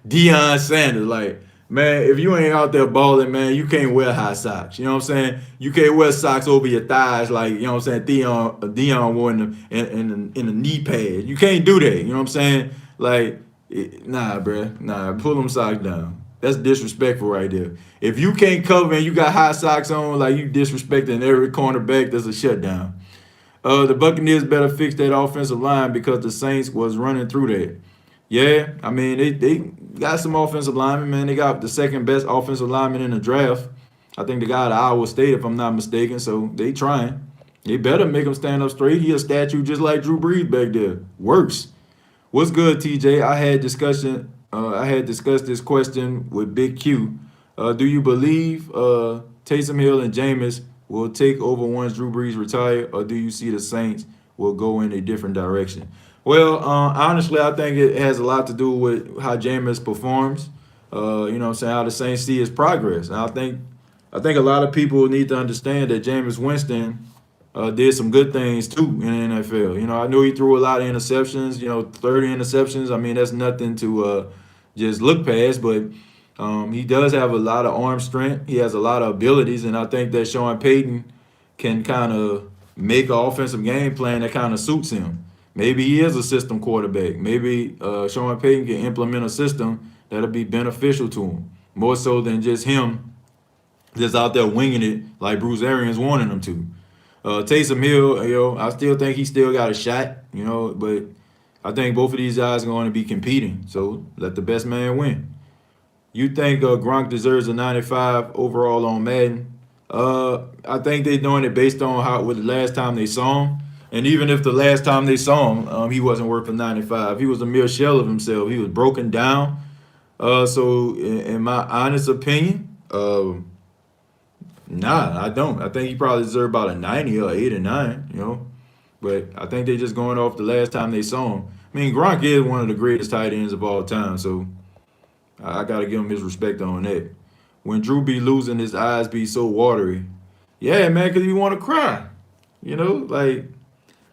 Deion Sanders. Like, man, if you ain't out there balling, man, you can't wear high socks. You know what I'm saying? You can't wear socks over your thighs like, you know what I'm saying, Deion wore in the knee pad. You can't do that. You know what I'm saying? Like, nah, bruh. Nah, pull them socks down. That's disrespectful right there. If you can't cover and you got high socks on, like, you disrespecting every cornerback, that's a shutdown. The Buccaneers better fix that offensive line because the Saints was running through that. Yeah, I mean, they got some offensive linemen, man. They got the second best offensive lineman in the draft. I think they got Iowa State, if I'm not mistaken, so they trying. They better make him stand up straight. He a statue just like Drew Brees back there. Worse. What's good, TJ? I had discussed this question with Big Q. Do you believe Taysom Hill and Jameis will take over once Drew Brees retire, or do you see the Saints will go in a different direction? Well, honestly, I think it has a lot to do with how Jameis performs. You know what I'm saying, how the Saints see his progress. And I think a lot of people need to understand that Jameis Winston did some good things too in the NFL. You know, I know he threw a lot of interceptions, 30 interceptions. I mean, that's nothing to just look past, but he does have a lot of arm strength. He has a lot of abilities, and I think that Sean Payton can kind of make an offensive game plan that kind of suits him. Maybe he is a system quarterback. Maybe Sean Payton can implement a system that'll be beneficial to him, more so than just him just out there winging it like Bruce Arians wanted him to. Taysom Hill, I still think he still got a shot, but I think both of these guys are going to be competing. So let the best man win. You think Gronk deserves a 95 overall on Madden? I think they're doing it based on the last time they saw him. And even if the last time they saw him, he wasn't worth a 95. He was a mere shell of himself. He was broken down. So in my honest opinion, nah, I don't. I think he probably deserved about a 90 or 8 or 9, But I think they just going off the last time they saw him. I mean, Gronk is one of the greatest tight ends of all time, so I got to give him his respect on that. When Drew be losing, his eyes be so watery. Yeah, man, because you want to cry. Like,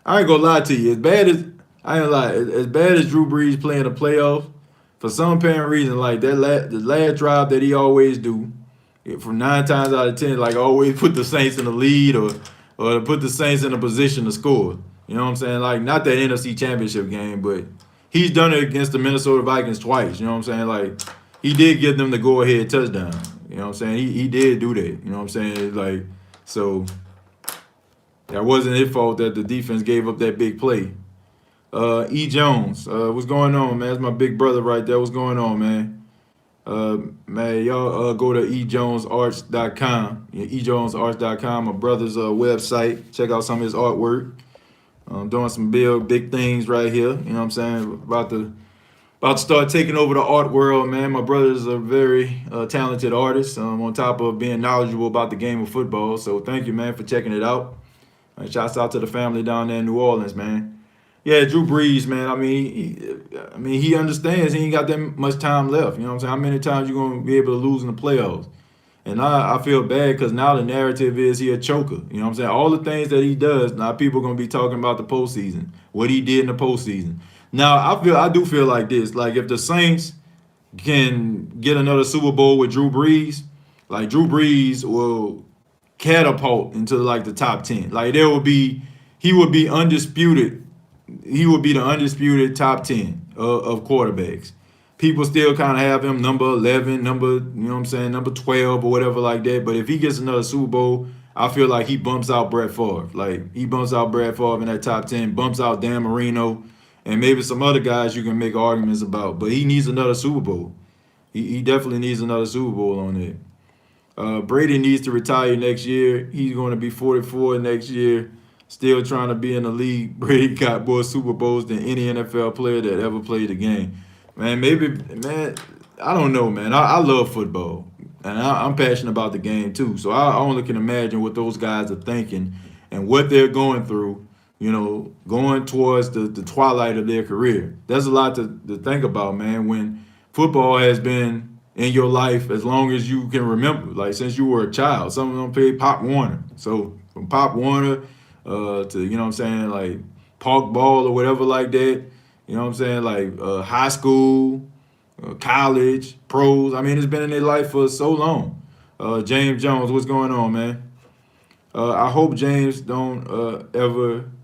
I ain't going to lie to you. As bad as Drew Brees playing the playoffs, for some apparent reason, like the last drive that he always do, from 9 times out of 10, like always put the Saints in the lead or put the Saints in a position to score. You know what I'm saying? Like, not that NFC Championship game, but he's done it against the Minnesota Vikings twice. You know what I'm saying? Like, he did give them the go-ahead touchdown. You know what I'm saying? He did do that. You know what I'm saying? Like, so that wasn't his fault that the defense gave up that big play. E. Jones, what's going on, man? That's my big brother right there. What's going on, man? Man, y'all go to ejonesarts.com. Yeah, ejonesarts.com, my brother's website. Check out some of his artwork. Doing some big things right here. You know what I'm saying? About to start taking over the art world, man. My brother's a very talented artist. On top of being knowledgeable about the game of football. So thank you, man, for checking it out. Shouts out to the family down there in New Orleans, man. Yeah, Drew Brees, man. He understands he ain't got that much time left. You know what I'm saying? How many times you gonna be able to lose in the playoffs? And I feel bad because now the narrative is he a choker. You know what I'm saying? All the things that he does, now people gonna be talking about the postseason, what he did in the postseason. Now I do feel like this. Like if the Saints can get another Super Bowl with Drew Brees, like Drew Brees will catapult into like the top 10. Like he would be undisputed. He would be the undisputed top 10 of quarterbacks. People still kind of have him number 11, number 12 or whatever like that. But if he gets another Super Bowl, I feel like he bumps out Brett Favre. Like he bumps out Brett Favre in that top 10, bumps out Dan Marino, and maybe some other guys you can make arguments about. But he needs another Super Bowl. He definitely needs another Super Bowl on it. Brady needs to retire next year. He's going to be 44 next year. Still trying to be in the league. Brady got more Super Bowls than any NFL player that ever played the game. Man, I don't know, man. I love football. And I'm passionate about the game, too. So I only can imagine what those guys are thinking and what they're going through, going towards the twilight of their career. There's a lot to think about, man, when football has been in your life as long as you can remember, like since you were a child. Some of them played Pop Warner. So from Pop Warner to, like park ball or whatever like that, like high school, college, pros. It's been in their life for so long. James Jones, what's going on, man? I hope James don't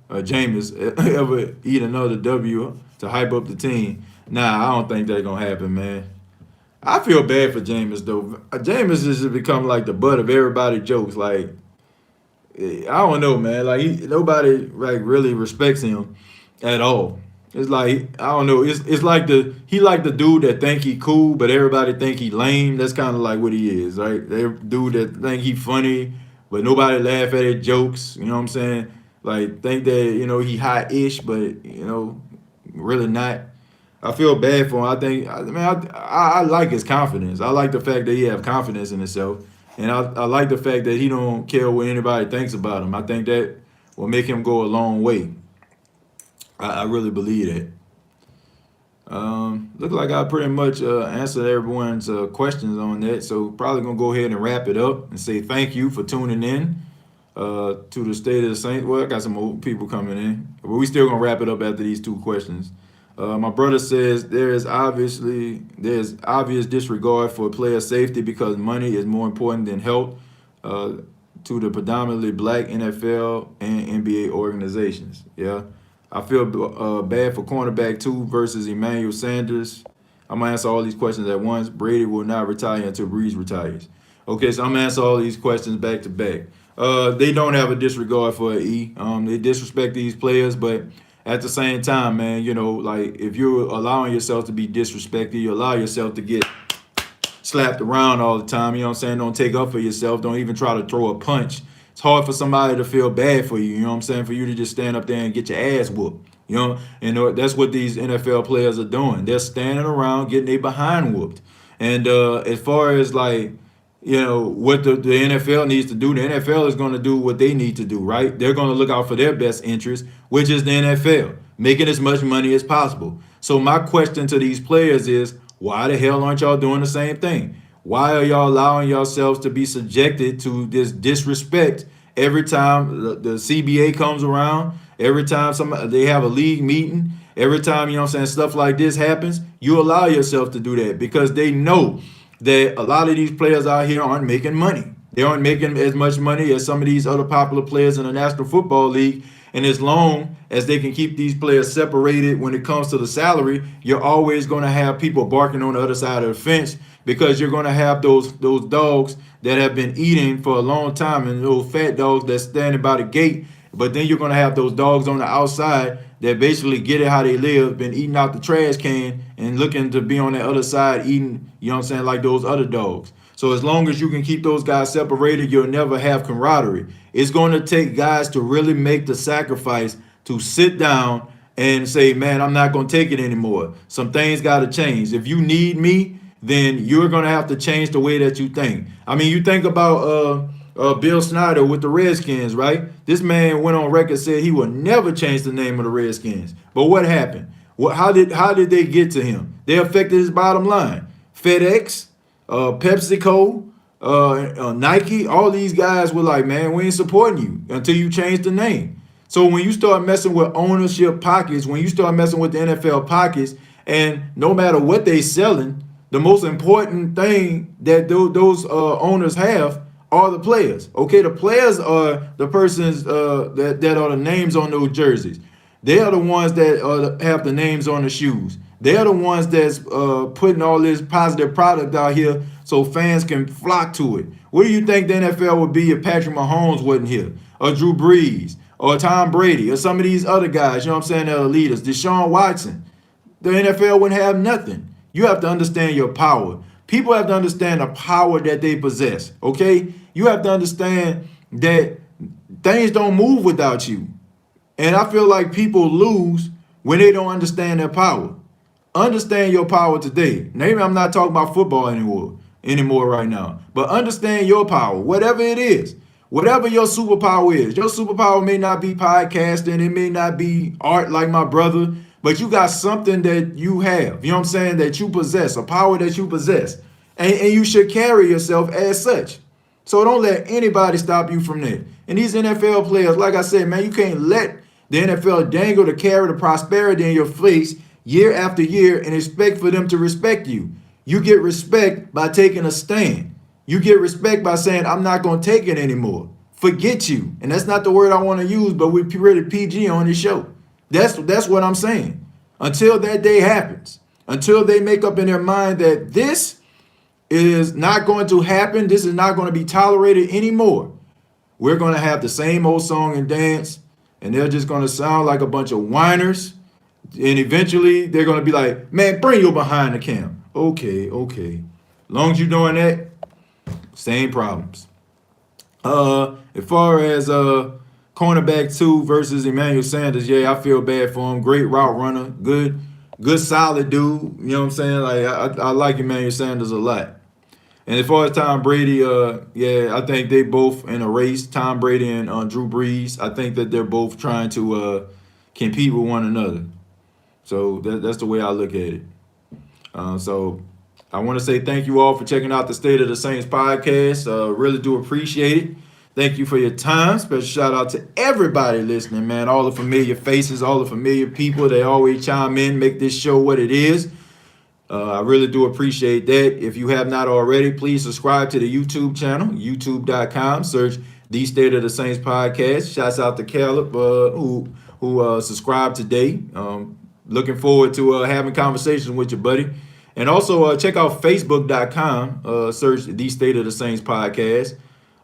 Jameis ever eat another W to hype up the team. Nah, I don't think that's going to happen, man. I feel bad for Jameis, though. Jameis has become like the butt of everybody's jokes. Like, I don't know, man. Like, nobody like really respects him at all. It's like, I don't know. It's like he like the dude that think he cool, but everybody think he lame. That's kind of like what he is, right? They dude that think he funny, but nobody laugh at his jokes. You know what I'm saying? Like, think that he hot-ish, but really not. I feel bad for him. I like his confidence. I like the fact that he have confidence in himself. And I like the fact that he don't care what anybody thinks about him. I think that will make him go a long way. I really believe that. Look like I pretty much answered everyone's questions on that. So probably going to go ahead and wrap it up and say thank you for tuning in to the State of the Saints. Well, I got some old people coming in. But we still going to wrap it up after these two questions. My brother says there's obvious disregard for player safety because money is more important than health to the predominantly black NFL and NBA organizations. Yeah, I feel bad for cornerback 2 versus Emmanuel Sanders. I'm gonna answer all these questions at once. Brady will not retire until Brees retires. Okay, so I'm gonna answer all these questions back to back. They don't have a disregard for E. They disrespect these players, but at the same time, man, like if you're allowing yourself to be disrespected, you allow yourself to get slapped around all the time. You know what I'm saying? Don't take up for yourself. Don't even try to throw a punch. It's hard for somebody to feel bad for you. You know what I'm saying? For you to just stand up there and get your ass whooped. And that's what these NFL players are doing. They're standing around getting their behind whooped. And as far as like, what the NFL needs to do, the NFL is going to do what they need to do, right? They're going to look out for their best interest, which is the NFL, making as much money as possible. So my question to these players is, why the hell aren't y'all doing the same thing? Why are y'all allowing yourselves to be subjected to this disrespect every time the CBA comes around, every time they have a league meeting, every time, stuff like this happens, you allow yourself to do that because they know that a lot of these players out here aren't making money. They aren't making as much money as some of these other popular players in the National Football League. And as long as they can keep these players separated when it comes to the salary, you're always going to have people barking on the other side of the fence because you're going to have those dogs that have been eating for a long time and those fat dogs that's standing by the gate. But then you're going to have those dogs on the outside that basically get it how they live, been eating out the trash can, and looking to be on the other side eating, you know what I'm saying, like those other dogs. So as long as you can keep those guys separated, you'll never have camaraderie. It's going to take guys to really make the sacrifice to sit down and say, man, I'm not going to take it anymore. Some things got to change. If you need me, then you're going to have to change the way that you think. I mean, you think about Bill Snyder with the Redskins, right? This man went on record, said he would never change the name of the Redskins. But what happened? How did they get to him? They affected his bottom line. FedEx, PepsiCo, Nike, all these guys were like, man, we ain't supporting you until you change the name. So when you start messing with ownership pockets, when you start messing with the NFL pockets, and no matter what they selling, the most important thing that those owners have are the players. Okay, the players are the persons that are the names on those jerseys. They are the ones that have the names on the shoes. They are the ones that's putting all this positive product out here so fans can flock to it. What do you think the NFL would be if Patrick Mahomes wasn't here, or Drew Brees, or Tom Brady, or some of these other guys, you know what I'm saying, that are leaders, Deshaun Watson? The NFL wouldn't have nothing. You have to understand your power. People have to understand the power that they possess, okay? You have to understand that things don't move without you. And I feel like people lose when they don't understand their power. Understand your power today. Maybe I'm not talking about football anymore right now, but understand your power, whatever it is. Whatever your superpower is. Your superpower may not be podcasting, it may not be art like my brother, but you got something that you have, you know what I'm saying, that you possess, a power that you possess. And you should carry yourself as such. So don't let anybody stop you from that. And these NFL players, like I said, man, you can't let the NFL dangle the carrot of prosperity in your face year after year and expect for them to respect you. You get respect by taking a stand. You get respect by saying, I'm not going to take it anymore. Forget you. And that's not the word I want to use, but we're really PG on this show. That's what I'm saying. Until that day happens, until they make up in their mind that this is not going to happen, this is not going to be tolerated anymore, we're going to have the same old song and dance, and they're just going to sound like a bunch of whiners. And eventually they're going to be like, man, bring your behind the cam. Okay. As long as you're doing that, same problems. As far as cornerback 2 versus Emmanuel Sanders, yeah, I feel bad for him. Great route runner, good solid dude. You know what I'm saying? Like I like Emmanuel Sanders a lot. And as far as Tom Brady, yeah, I think they both in a race. Tom Brady and Drew Brees. I think that they're both trying to compete with one another. So that's the way I look at it. So I want to say thank you all for checking out the State of the Saints podcast. Really do appreciate it. Thank you for your time. Special shout out to everybody listening, man. All the familiar faces, all the familiar people. They always chime in, make this show what it is. I really do appreciate that. If you have not already, please subscribe to the YouTube channel, youtube.com. Search the State of the Saints podcast. Shouts out to Caleb who subscribed today. Looking forward to having conversations with you, buddy. And also check out facebook.com, search the State of the Saints podcast,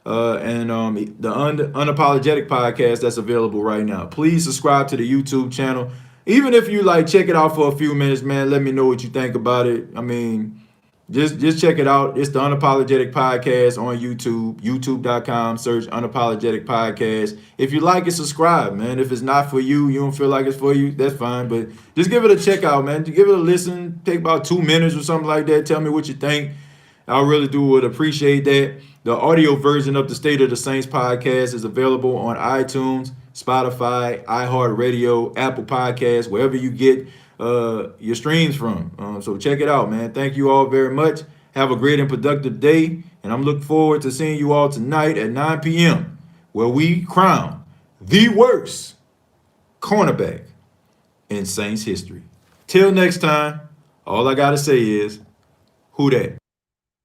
and the Unapologetic podcast that's available right now. Please subscribe to the YouTube channel. Even if you check it out for a few minutes, man, let me know what you think about it. I mean, just check it out. It's the Unapologetic podcast on YouTube, youtube.com, search Unapologetic podcast. If you like it, subscribe, man. If it's not for you, you don't feel like it's for you, that's fine. But just give it a check out, man. Give it a listen. Take about 2 minutes or something like that. Tell me what you think. I really would appreciate that. The audio version of the State of the Saints podcast is available on iTunes, Spotify, iHeartRadio, Apple Podcasts, wherever you get your streams from. So check it out, man. Thank you all very much. Have a great and productive day. And I'm looking forward to seeing you all tonight at 9 p.m. where we crown the worst cornerback in Saints history. Till next time, all I got to say is, who dat?